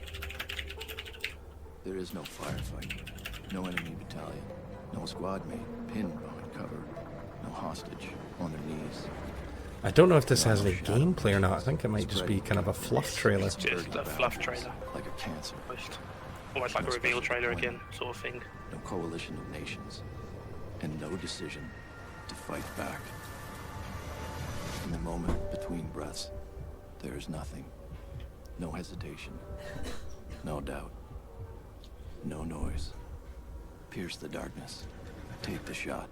There is no firefight, no enemy battalion, no squad mate pinned behind cover, no hostage on their knees. I don't know if this has any gameplay or not. I think it might just be kind of a fluff trailer. It's just a fluff trailer. Like a cancer. Almost like a reveal trailer again, sort of thing. No coalition of nations, and no decision to fight back. In the moment between breaths, there is nothing. No hesitation. No doubt. No noise. Pierce the darkness. Take the shot.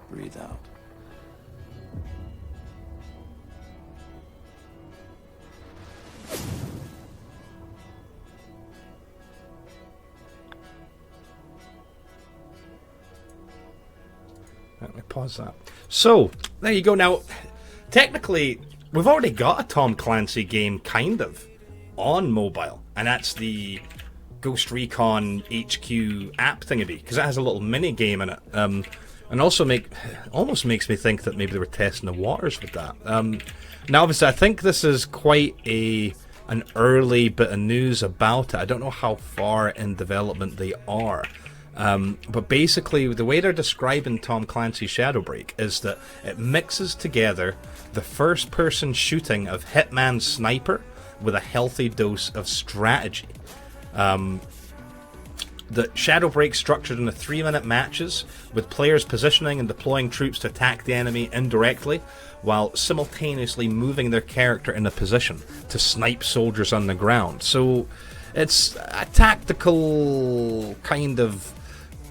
Breathe out. Let me pause that. So, there you go. Now, technically, we've already got a Tom Clancy game, kind of, on mobile. And that's the Ghost Recon HQ app thingy, because it has a little mini game in it. And also almost makes me think that maybe they were testing the waters with that. Now, obviously, I think this is quite an early bit of news about it. I don't know how far in development they are. But basically, the way they're describing Tom Clancy's Shadow Break is that it mixes together the first-person shooting of Hitman Sniper with a healthy dose of strategy. The Shadow Break structured into 3-minute matches, with players positioning and deploying troops to attack the enemy indirectly, while simultaneously moving their character in a position to snipe soldiers on the ground. So it's a tactical kind of,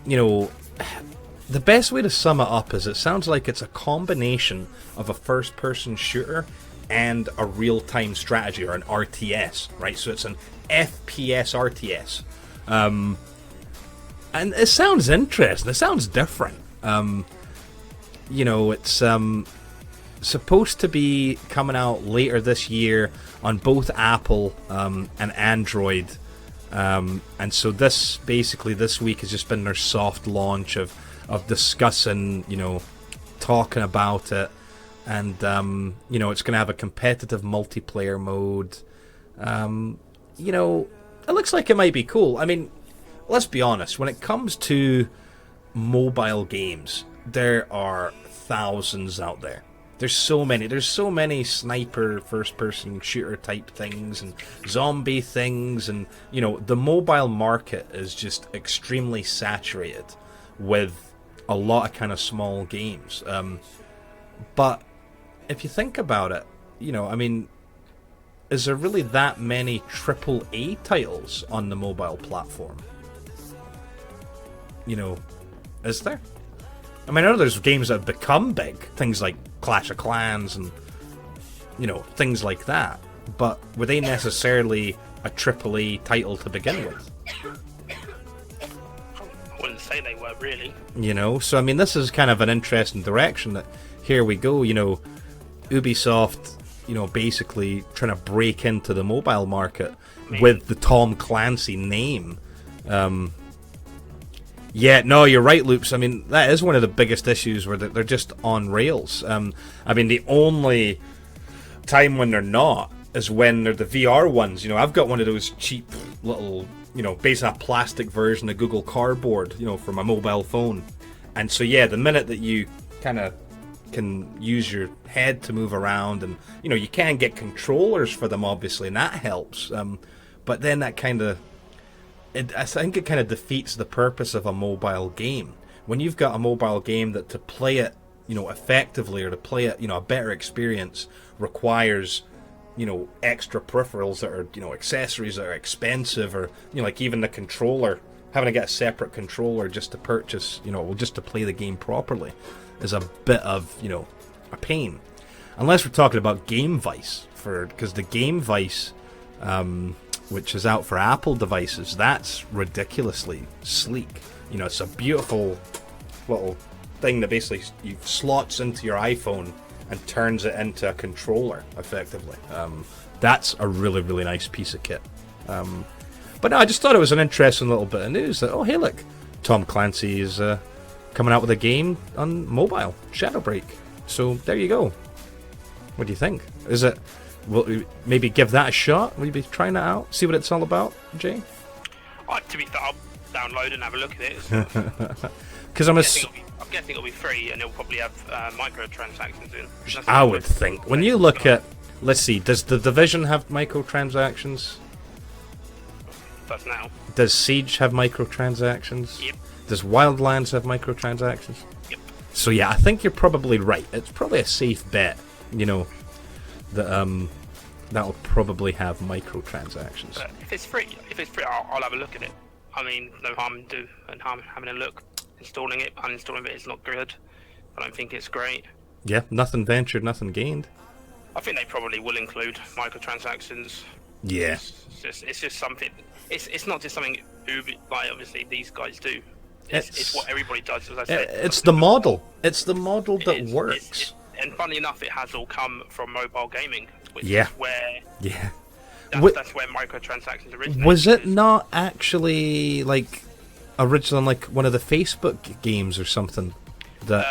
the best way to sum it up is it sounds like it's a combination of a first-person shooter and a real-time strategy, or an RTS, right? So it's an FPS RTS. And it sounds interesting. It sounds different. It's supposed to be coming out later this year on both Apple and Android. And so this week has just been their soft launch of discussing, talking about it. And, it's going to have a competitive multiplayer mode. It looks like it might be cool. I mean, let's be honest, when it comes to mobile games, there are thousands out there. There's so many sniper first-person shooter type things and zombie things, and the mobile market is just extremely saturated with a lot of kind of small games. But if you think about it, is there really that many AAA titles on the mobile platform? Is there? I mean, I know there's games that have become big, things like Clash of Clans and, things like that. But were they necessarily a AAA title to begin with? I wouldn't say they were, really. So I mean, this is kind of an interesting direction that here we go, Ubisoft, basically trying to break into the mobile market with the Tom Clancy name. Yeah, no, you're right, Loops. I mean, that is one of the biggest issues where they're just on rails. I mean, the only time when they're not is when they're the VR ones. I've got one of those cheap little, basically a plastic version of Google Cardboard, for my mobile phone. And so, yeah, the minute that you kind of can use your head to move around, and, you can get controllers for them, obviously, and that helps. But then that kind of... I think it kind of defeats the purpose of a mobile game. When you've got a mobile game that to play it, effectively, or to play it, a better experience requires, extra peripherals that are, accessories that are expensive, or, like even the controller, having to get a separate controller just to purchase, just to play the game properly is a bit of, a pain. Unless we're talking about Game Vice, because the Game Vice which is out for Apple devices. That's ridiculously sleek. You know, it's a beautiful little thing that basically slots into your iPhone and turns it into a controller, effectively. That's a really, really nice piece of kit. But no, I just thought it was an interesting little bit of news that, oh, hey, look, Tom Clancy is coming out with a game on mobile, Shadowbreak. So there you go. What do you think? Is it? Will you maybe give that a shot? Will you be trying that out? See what it's all about, Jay? To be fair, I'll download and have a look at it. Because I'm guessing it'll be free, and it'll probably have microtransactions in. I would think. When you look at, let's see, does the Division have microtransactions? Does now. Does Siege have microtransactions? Yep. Does Wildlands have microtransactions? Yep. So yeah, I think you're probably right. It's probably a safe bet, you know, that that'll probably have microtransactions. But if it's free, I'll have a look at it. I mean, no harm having a look. Installing it, uninstalling it is not good. I don't think it's great. Yeah, nothing ventured, nothing gained. I think they probably will include microtransactions. Yeah. It's just something. It's not just something Uber, like obviously these guys do. It's what everybody does. As I said, it's the model. It's the model that works. And funny enough, it has all come from mobile gaming, which Yeah. is where Yeah. that's where microtransactions originate. Was it not actually like originally like one of the Facebook games or something? That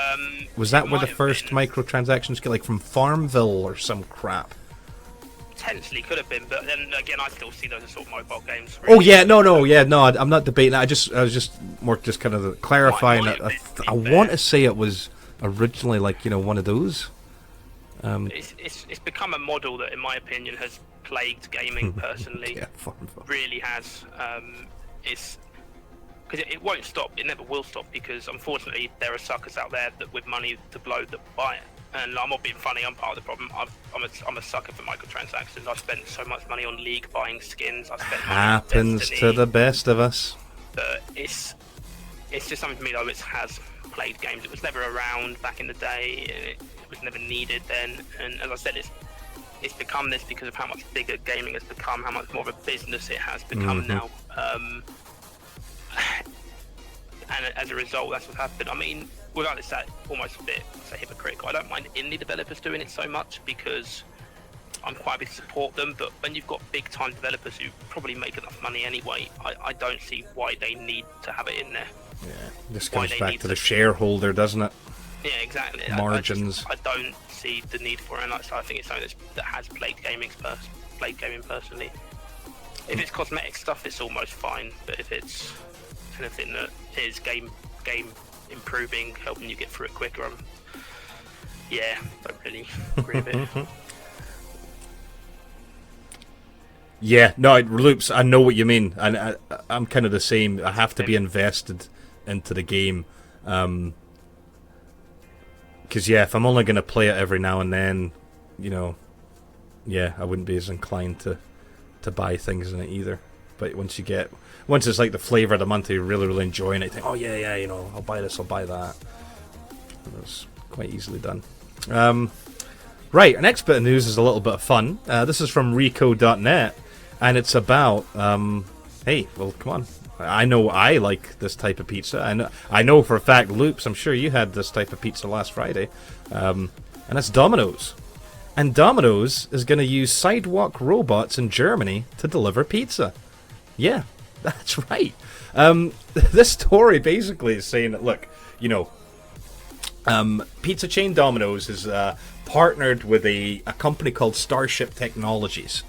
was that where the first microtransactions get, like from Farmville or some crap? Potentially could have been, but then again, I still see those as sort of mobile games. Oh yeah, no, I'm not debating that. I was just more just kind of clarifying that. I want to say it was originally like, you know, one of those. It's become a model that, in my opinion, has plagued gaming personally. Yeah, Farmville. Really has. It's because it won't stop. It never will stop, because unfortunately there are suckers out there that with money to blow that buy it. And I'm not being funny. I'm part of the problem. I'm a sucker for microtransactions. I've spent so much money on League buying skins. I've spent money Happens on Destiny, to the best of us. but it's just something to me though. It has played games. It was never around back in the day. It was never needed then. And as I said, it's become this because of how much bigger gaming has become, how much more of a business it has become now. And as a result, that's what happened. I mean, without this, that almost a bit hypocritical. I don't mind indie developers doing it so much because I'm quite happy to support them. But when you've got big time developers who probably make enough money anyway, I don't see why they need to have it in there. Yeah, this comes back to the shareholder, doesn't it? Yeah, exactly. Margins. I don't see the need for it, and so I think it's something that has plagued gaming personally. If it's cosmetic stuff, it's almost fine. But if it's anything that is game improving, helping you get through it quicker, don't really agree with it. Yeah, no, Loops, I know what you mean, and I'm kind of the same. I have to be invested into the game, because if I'm only going to play it every now and then, you know, I wouldn't be as inclined to buy things in it either. But once it's like the flavor of the month, you're really, really enjoying it, you think, oh yeah, you know, I'll buy this, I'll buy that. It's quite easily done. Right, our next bit of news is a little bit of fun. This is from Rico.net, and it's about, hey, well, come on. I know I like this type of pizza. I know for a fact, Loops, I'm sure you had this type of pizza last Friday. And it's Domino's. And Domino's is going to use sidewalk robots in Germany to deliver pizza. Yeah, that's right. This story basically is saying that, look, you know, pizza chain Domino's is partnered with a company called Starship Technologies.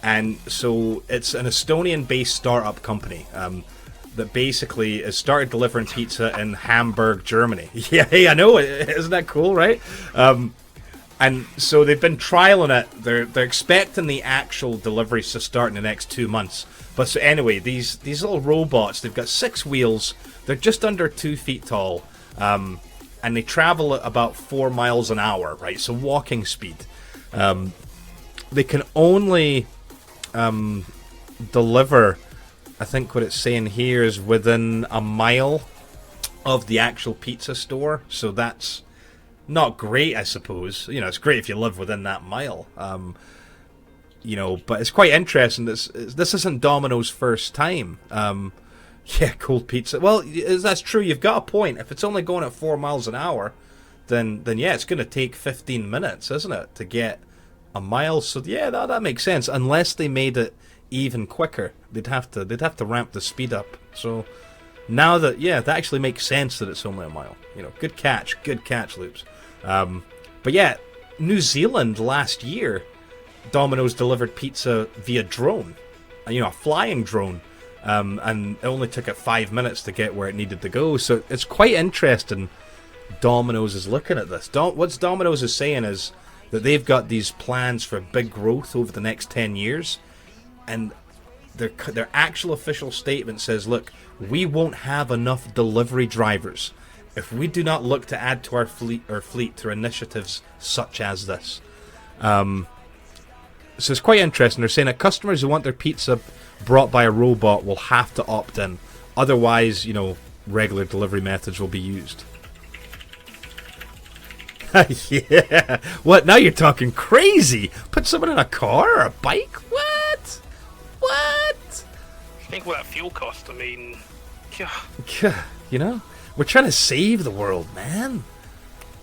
And so it's an Estonian-based startup company that basically has started delivering pizza in Hamburg, Germany. Yeah, hey, I know, isn't that cool, right? And so they've been trialing it. They're expecting the actual deliveries to start in the next 2 months. But so anyway, these little robots, they've got 6 wheels. They're just under 2 feet tall, and they travel at about 4 miles an hour, right? So walking speed. They can only deliver, I think what it's saying here is within a mile of the actual pizza store. So that's not great, I suppose. You know, it's great if you live within that mile. You know, but it's quite interesting. This isn't Domino's first time. Yeah, cold pizza. Well, that's true. You've got a point. If it's only going at 4 miles an hour, then yeah, it's going to take 15 minutes, isn't it, to get a mile? So yeah, that makes sense. Unless they made it even quicker, they'd have to ramp the speed up. So now that that actually makes sense that it's only a mile. You know, good catch, Loops. But yeah, New Zealand last year, Domino's delivered pizza via drone. You know, a flying drone. And it only took it 5 minutes to get where it needed to go. So it's quite interesting. Domino's is looking at this. What Domino's is saying is that they've got these plans for big growth over the next 10 years. And their actual official statement says, look, we won't have enough delivery drivers if we do not look to add to our fleet through initiatives such as this. So it's quite interesting. They're saying that customers who want their pizza brought by a robot will have to opt in. Otherwise, you know, regular delivery methods will be used. Yeah. What? Now you're talking crazy. Put someone in a car or a bike? What? Think what that fuel cost. I mean, you know, we're trying to save the world, man.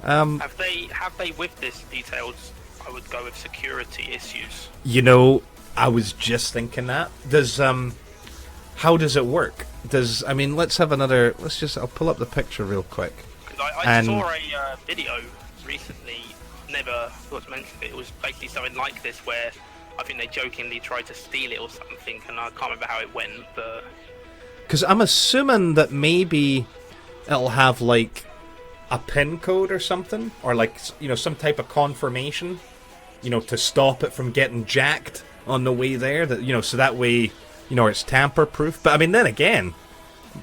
Have they with this details? I would go with security issues. You know, I was just thinking that. How does it work? Let's have another. I'll pull up the picture real quick. I saw a video recently. Never thought to mention it. It was basically something like this, where I think they jokingly tried to steal it or something, and I can't remember how it went. But because I'm assuming that maybe it'll have like a PIN code or something, or like, you know, some type of confirmation, you know, to stop it from getting jacked on the way there. That, you know, so that way, you know, it's tamper proof. But I mean, then again,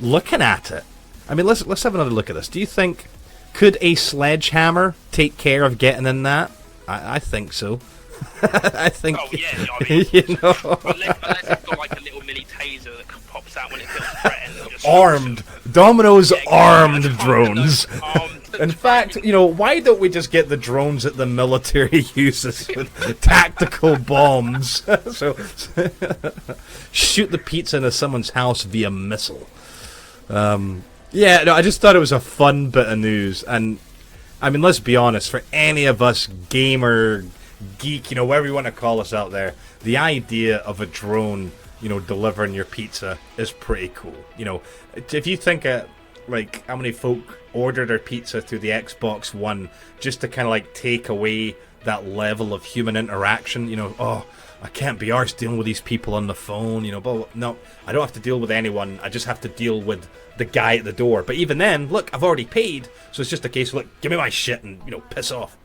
looking at it, I mean, let's have another look at this. Do you think could a sledgehammer take care of getting in that? I think so. I think. Oh yeah, I mean, you know, unless it's got like a little mini taser that pops out when it feels threatened. Armed. Domino's armed drones. In fact, you know, why don't we just get the drones that the military uses with tactical bombs? So shoot the pizza into someone's house via missile. Yeah, no, I just thought it was a fun bit of news. And, I mean, let's be honest, for any of us gamer, geek, you know, whatever you want to call us out there, the idea of a drone, you know, delivering your pizza is pretty cool. You know, if you think like how many folk order their pizza through the Xbox One just to kind of like take away that level of human interaction, you know, oh, I can't be arsed dealing with these people on the phone, you know, but no, I don't have to deal with anyone, I just have to deal with the guy at the door. But even then, look, I've already paid, so it's just a case of, look, give me my shit and, you know, piss off.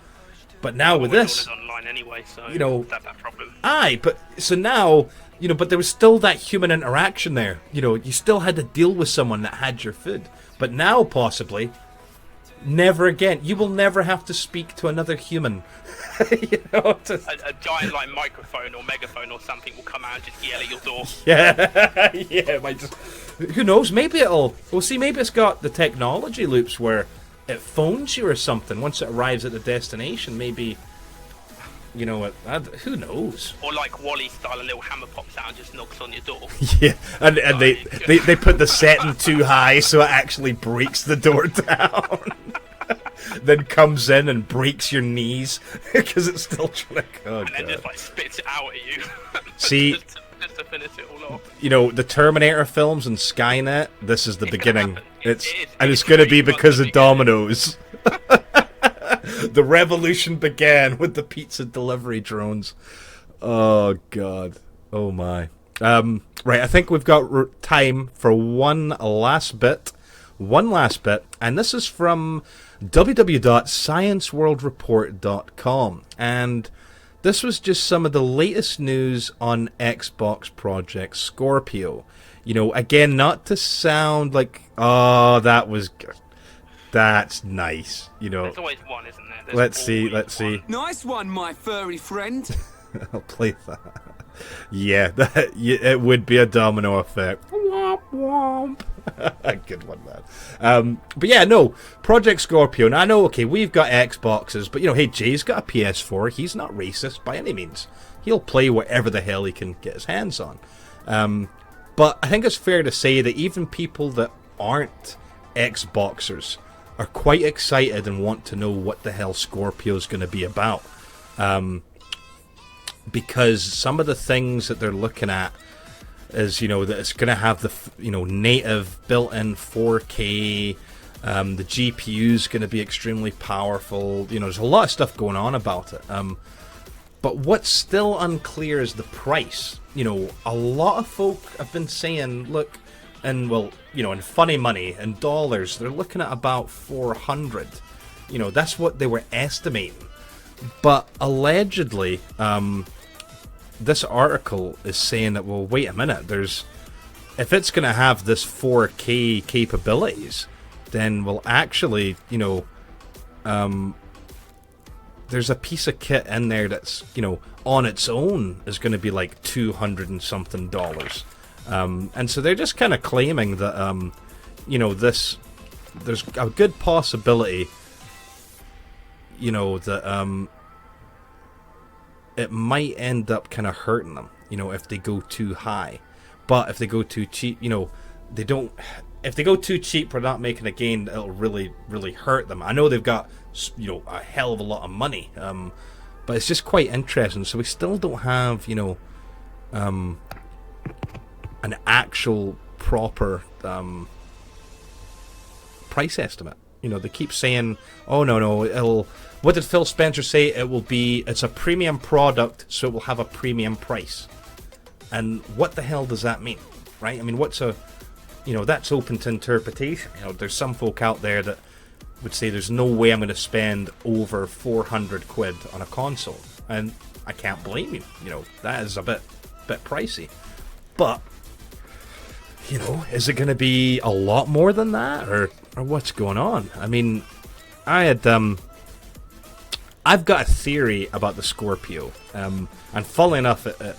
But now with this, online anyway, so you know, that problem. Aye, but so now, you know, but there was still that human interaction there. You know, you still had to deal with someone that had your food. But now, possibly, never again. You will never have to speak to another human. You know, a giant like microphone or megaphone or something will come out and just yell at your door. Yeah, yeah. It might just. Who knows? Maybe it'll. Well, see, maybe it's got the technology loops where it phones you or something once it arrives at the destination. Maybe. You know what? Who knows? Or like Wally style, a little hammer pops out and just knocks on your door. Yeah, and they put the setting too high so it actually breaks the door down. Then comes in and breaks your knees because it's still trying to. Oh, and then just like spits it out at you. See, just to finish it all off. You know, the Terminator films and Skynet. This is the beginning. It's going to be because of Domino's. The revolution began with the pizza delivery drones. Oh God. Oh my. Right, I think we've got time for one last bit, and this is from www.scienceworldreport.com, and this was just some of the latest news on Xbox Project Scorpio. You know, again, not to sound like, oh, that was good. That's nice. You know, there's always one, isn't there? Let's see. Nice one, my furry friend. I'll play that. Yeah, it would be a domino effect. Womp womp. Good one, man. But yeah, no, Project Scorpio. Now, I know, okay, we've got Xboxes, but, hey, Jay's got a PS4. He's not racist by any means. He'll play whatever the hell he can get his hands on. But I think it's fair to say that even people that aren't Xboxers are quite excited and want to know what the hell Scorpio's going to be about. Because some of the things that they're looking at is, that it's going to have the, native built-in 4K. The GPU's going to be extremely powerful. There's a lot of stuff going on about it. But what's still unclear is the price. A lot of folk have been saying, look, and in funny money and dollars, they're looking at about 400. That's what they were estimating. But allegedly, this article is saying that, well, wait a minute, if it's going to have this 4K capabilities, then, well, actually, there's a piece of kit in there that's, on its own is going to be like $200 and something. And so they're just kind of claiming that, there's a good possibility, that it might end up kind of hurting them, if they go too high. But if they go too cheap, they don't. If they go too cheap for not making a gain, it'll really, really hurt them. I know they've got, a hell of a lot of money, but it's just quite interesting. So we still don't have, an actual proper price estimate. They keep saying, oh, no, what did Phil Spencer say? It's a premium product, so it will have a premium price. And what the hell does that mean, right? I mean, that's open to interpretation. There's some folk out there that would say there's no way I'm going to spend over 400 quid on a console. And I can't blame you. That is a bit pricey. But, is it going to be a lot more than that? Or what's going on? I mean, I've got a theory about the Scorpio. And funnily enough, it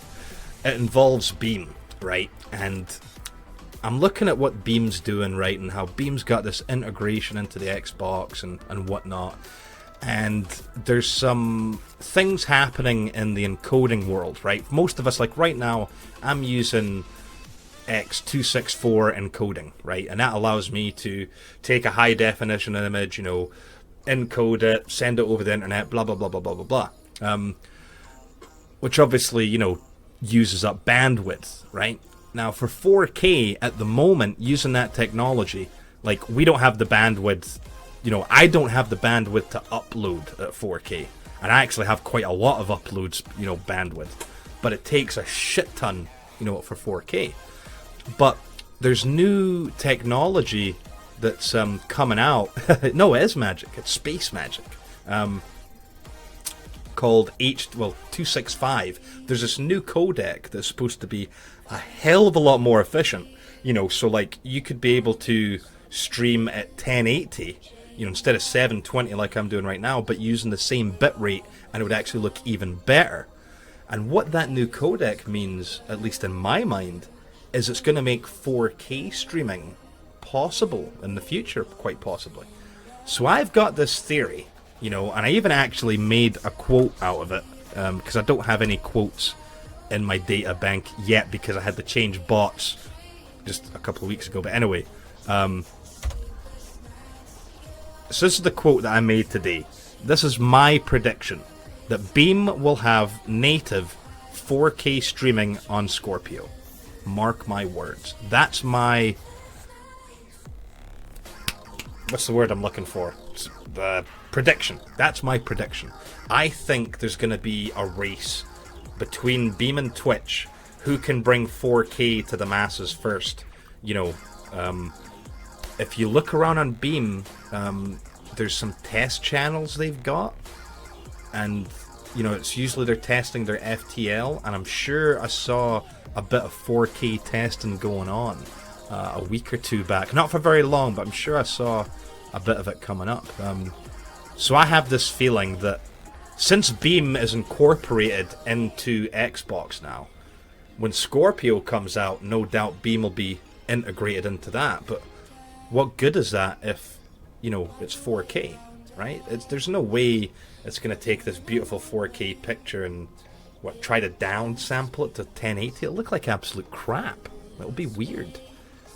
involves Beam, right? And I'm looking at what Beam's doing, right, and how Beam's got this integration into the Xbox and whatnot. And there's some things happening in the encoding world, right? Most of us, like right now, I'm using X264 encoding, right? And that allows me to take a high definition image, encode it, send it over the internet, blah, blah, blah, blah, blah, blah, blah. Which obviously, uses up bandwidth, right? Now, for 4K, at the moment, using that technology, like, we don't have the bandwidth, I don't have the bandwidth to upload at 4K. And I actually have quite a lot of uploads, bandwidth. But it takes a shit ton, for 4K. But there's new technology that's coming out. No, it is magic. It's space magic. Called 265. There's this new codec that's supposed to be a hell of a lot more efficient. So like you could be able to stream at 1080, instead of 720 like I'm doing right now, but using the same bit rate, and it would actually look even better. And what that new codec means, at least in my mind, is it's going to make 4K streaming possible in the future, quite possibly. So I've got this theory, and I even actually made a quote out of it, because I don't have any quotes in my data bank yet because I had to change bots just a couple of weeks ago. But anyway, so this is the quote that I made today. This is my prediction that Beam will have native 4K streaming on Scorpio. Mark my words. That's my... What's the word I'm looking for? Prediction. That's my prediction. I think there's going to be a race between Beam and Twitch who can bring 4K to the masses first. If you look around on Beam, there's some test channels they've got, and it's usually they're testing their FTL, and I'm sure I saw a bit of 4K testing going on a week or two back. Not for very long, but I'm sure I saw a bit of it coming up. So I have this feeling that since Beam is incorporated into Xbox now, when Scorpio comes out, no doubt Beam will be integrated into that. But what good is that if, it's 4K, right? There's no way it's going to take this beautiful 4K picture and try to downsample it to 1080. It'll look like absolute crap. It'll be weird.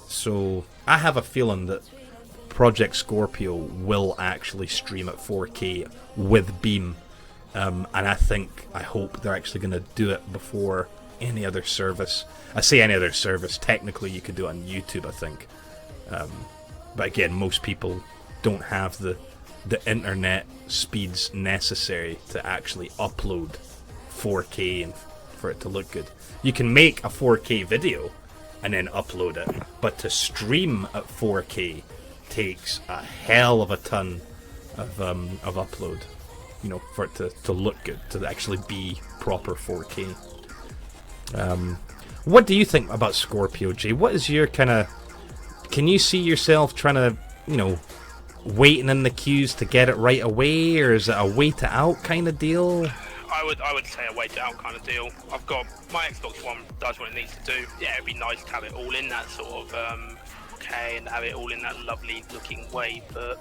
So I have a feeling that Project Scorpio will actually stream at 4K with Beam, and I hope they're actually going to do it before any other service. I say any other service. Technically, you could do it on YouTube, I think. But again, most people don't have the internet speeds necessary to actually upload 4K and for it to look good. You can make a 4K video and then upload it, but to stream at 4K takes a hell of a ton of upload, for it to look good, to actually be proper 4K. What do you think about Scorpio, Jay? What is your kind of... Can you see yourself trying to, waiting in the queues to get it right away, or is it a wait it out kind of deal? I would say a wait it out kind of deal. I've got my Xbox One does what it needs to do. Yeah, it'd be nice to have it all in that sort of and have it all in that lovely looking way, but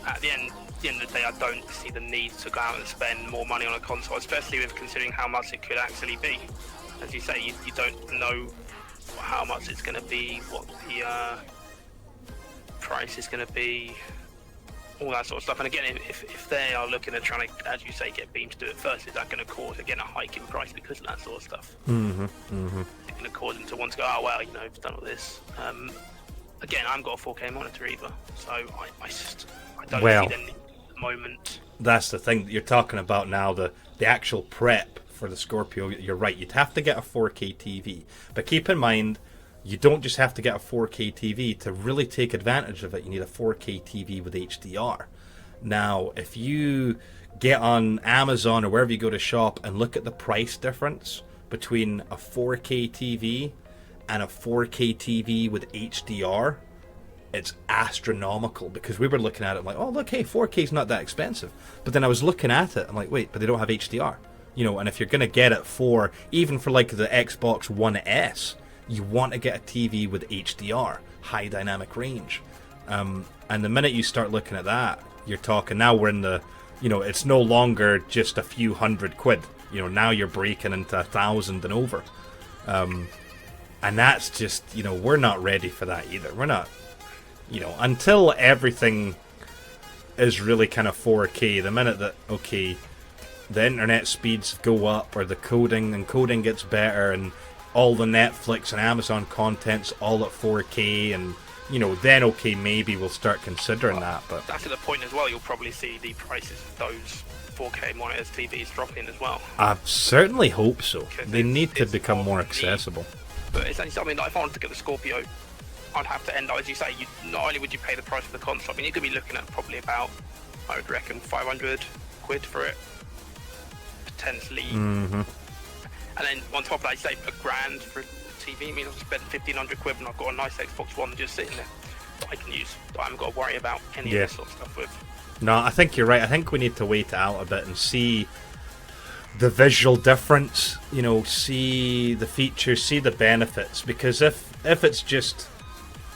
at the end of the day, I don't see the need to go out and spend more money on a console, especially with considering how much it could actually be. As you say, you don't know how much it's going to be, what the price is going to be, all that sort of stuff. And again, if they are looking at trying to, as you say, get Beam to do it first, is that going to cause, again, a hike in price because of that sort of stuff? It's going to cause them to want to go, oh, well, we've done all this. Again, I haven't got a 4K monitor either, so I don't see the need at the moment. That's the thing that you're talking about now, the actual prep for the Scorpio. You're right, you'd have to get a 4K TV. But keep in mind, you don't just have to get a 4K TV. To really take advantage of it, you need a 4K TV with HDR. Now, if you get on Amazon or wherever you go to shop and look at the price difference between a 4K TV and a 4K TV with HDR, it's astronomical, because we were looking at it like, oh, look, hey, 4K is not that expensive. But then I was looking at it, I'm like, wait, but they don't have HDR. And if you're going to get it even for like the Xbox One S, you want to get a TV with HDR, high dynamic range. And the minute you start looking at that, you're talking, now we're in the, it's no longer just a few £100. Now you're breaking into 1,000 and over. And that's just, we're not ready for that either. We're not, until everything is really kind of 4K, the minute that, okay, the internet speeds go up, or the encoding gets better, and all the Netflix and Amazon content's all at 4K, and, then, okay, maybe we'll start considering that. But that's at the point as well, you'll probably see the prices of those 4K monitors, TVs dropping as well. I certainly hope so. They need to become more accessible. But it's something that if I wanted to get the Scorpio, I'd have to end up, as you say, not only would you pay the price for the console, you're going to be looking at probably about, I would reckon, £500 for it, potentially. And then on top of that, you say £1,000 for a TV. I've spent £1,500 and I've got a nice Xbox One just sitting there that I can use, that I haven't got to worry about any of this sort of stuff with. No, I think you're right. I think we need to wait it out a bit and see the visual difference, see the features, see the benefits. Because if it's just,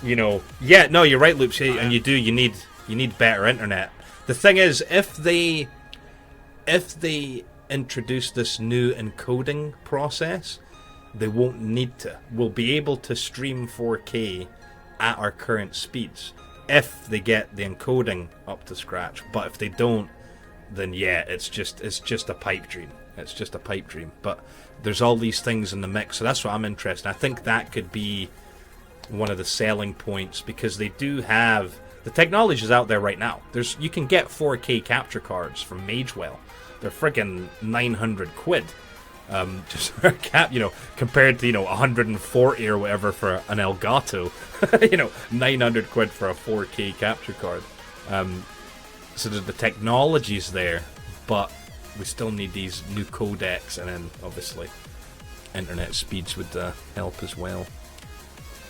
you're right, Loops, and you need better internet. The thing is, if they introduce this new encoding process, they won't need to. We'll be able to stream 4K at our current speeds if they get the encoding up to scratch. But if they don't, then it's just a pipe dream. It's just a pipe dream. But there's all these things in the mix, so that's what I'm interested in. I think that could be one of the selling points, because they do have the technology is out there right now. You can get 4K capture cards from Magewell. They're friggin' £900. Just for a cap, compared to 140 or whatever for an Elgato. £900 for a 4K capture card. So the technology's there, but we still need these new codecs, and then obviously internet speeds would help as well.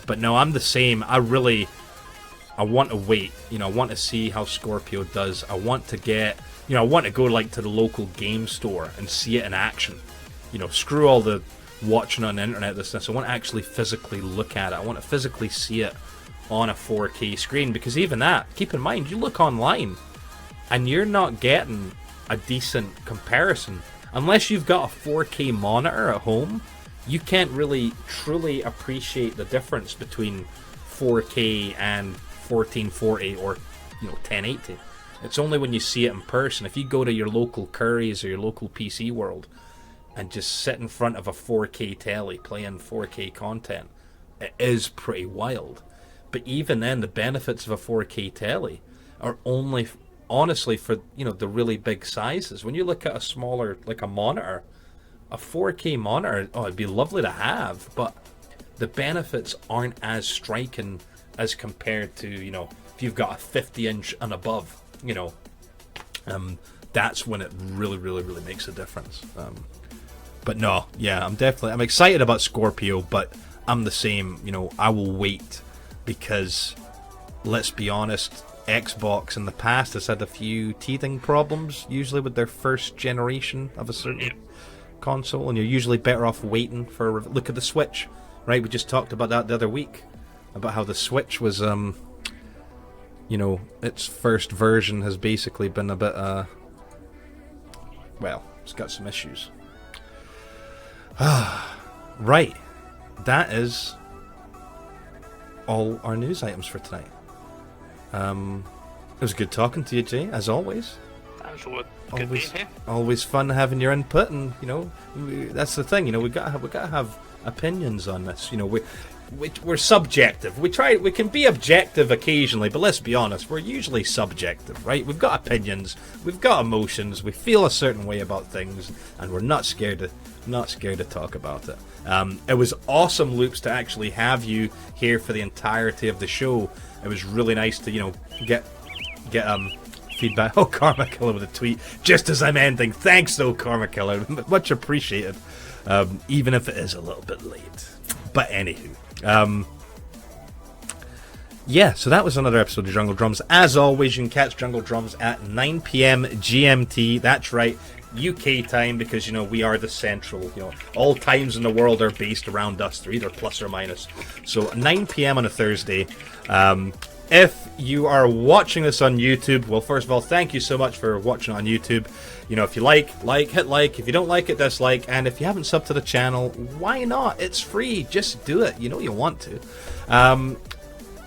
But no, I'm the same. I want to wait. I want to see how Scorpio does. I want to go like to the local game store and see it in action. Screw all the watching on the internet this. I want to actually physically look at it. I want to physically see it on a 4K screen, because even that, keep in mind, you look online and you're not getting a decent comparison. Unless you've got a 4K monitor at home, you can't really truly appreciate the difference between 4K and 1440 or 1080. It's only when you see it in person. If you go to your local Curry's or your local PC World and just sit in front of a 4K telly playing 4K content, it is pretty wild. But even then, the benefits of a 4K telly are only, honestly, for the really big sizes. When you look at a smaller, like a monitor, a 4K monitor, it'd be lovely to have, but the benefits aren't as striking as compared to, if you've got a 50-inch and above, that's when it really, really, really makes a difference. But no, yeah, I'm excited about Scorpio, but I'm the same, I will wait, because let's be honest, Xbox in the past has had a few teething problems, usually with their first generation of a certain console, and you're usually better off waiting for look at the Switch, right? We just talked about that the other week, about how the Switch was its first version has basically been a bit it's got some issues. Right, that is all our news items for tonight. It was good talking to you, Jay, as always. Thanks for good being here. Always fun having your input, and that's the thing. We gotta have opinions on this. We're subjective. We can be objective occasionally, but let's be honest, we're usually subjective, right? We've got opinions, we've got emotions, we feel a certain way about things, and we're not scared to talk about it. It was awesome, Loops, to actually have you here for the entirety of the show. It was really nice to get feedback. Oh, Karma Killer with a tweet just as I'm ending. Thanks though, Karma Killer, much appreciated, even if it is a little bit late. But anywho, so that was another episode of Jungle Drums. As always, you can catch Jungle Drums at 9 p.m. GMT. That's right, UK time, because we are the central. All times in the world are based around us. They're either plus or minus. So 9 p.m. on a Thursday. If you are watching this on YouTube, well, first of all, thank you so much for watching on YouTube. If you hit like. If you don't like it, dislike. And if you haven't subbed to the channel, why not? It's free. Just do it. You want to.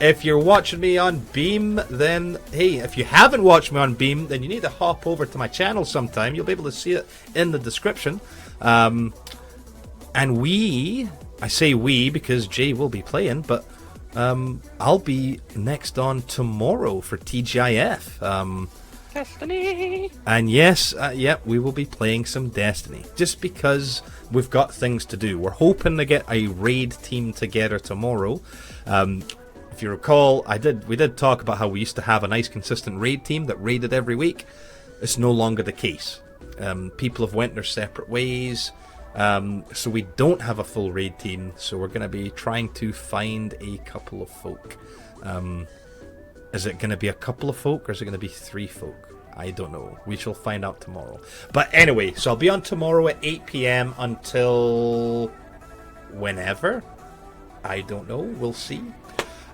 If you're watching me on Beam, then, hey, if you haven't watched me on Beam, then you need to hop over to my channel sometime. You'll be able to see it in the description. And I say we because Jay will be playing, but I'll be next on tomorrow for TGIF. Destiny! And yes, we will be playing some Destiny, just because we've got things to do. We're hoping to get a raid team together tomorrow. If you recall, we did talk about how we used to have a nice consistent raid team that raided every week. It's no longer the case. People have went their separate ways, so we don't have a full raid team, so we're going to be trying to find a couple of folk. Is it going to be a couple of folk, or is it going to be 3 folk? I don't know. We shall find out tomorrow. But anyway, so I'll be on tomorrow at 8 p.m. until whenever. I don't know. We'll see.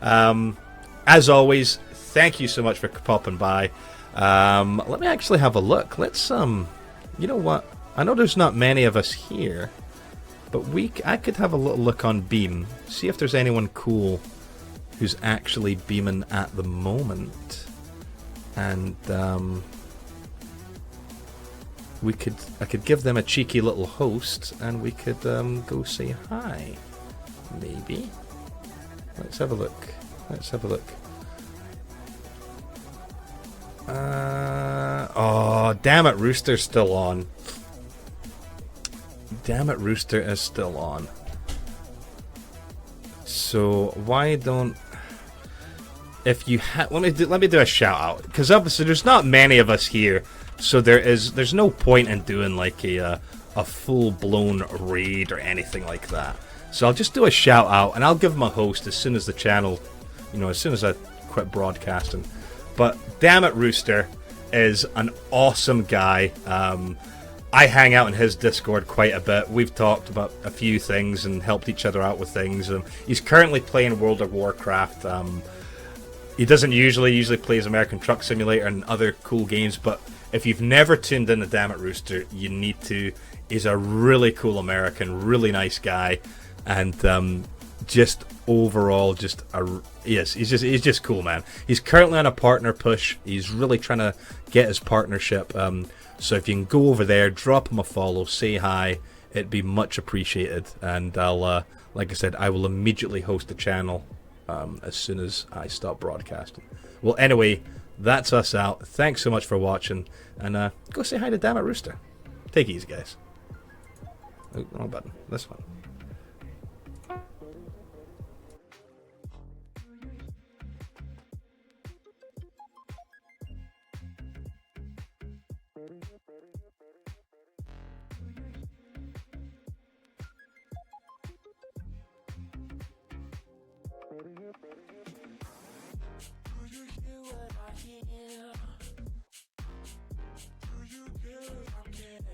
As always, thank you so much for popping by. Let me actually have a look. Let's you know what? I know there's not many of us here, but I could have a little look on Beam, see if there's anyone cool who's actually beaming at the moment, and I could give them a cheeky little host, and we could go say hi, maybe. Let's have a look. Oh, damn it, Rooster's still on. Rooster is still on. So why don't... If you let me do a shout out, because obviously there's not many of us here, so there's no point in doing like a full blown raid or anything like that. So I'll just do a shout out, and I'll give him a host as soon as the channel, as soon as I quit broadcasting. But damn it, Rooster is an awesome guy. I hang out in his Discord quite a bit. We've talked about a few things and helped each other out with things. He's currently playing World of Warcraft. He doesn't usually plays American Truck Simulator and other cool games, but if you've never tuned in to Damn It Rooster, you need to. He's a really cool American, really nice guy, and just overall, he's just cool, man. He's currently on a partner push. He's really trying to get his partnership. So if you can go over there, drop him a follow, say hi, it'd be much appreciated. And I'll, like I said, I will immediately host the channel as soon as I stop broadcasting. Well, anyway, that's us out. Thanks so much for watching, and go say hi to Damn It Rooster. Take it easy, guys. Oh, wrong button. This one. Do you hear what I hear? Do you hear what I hear?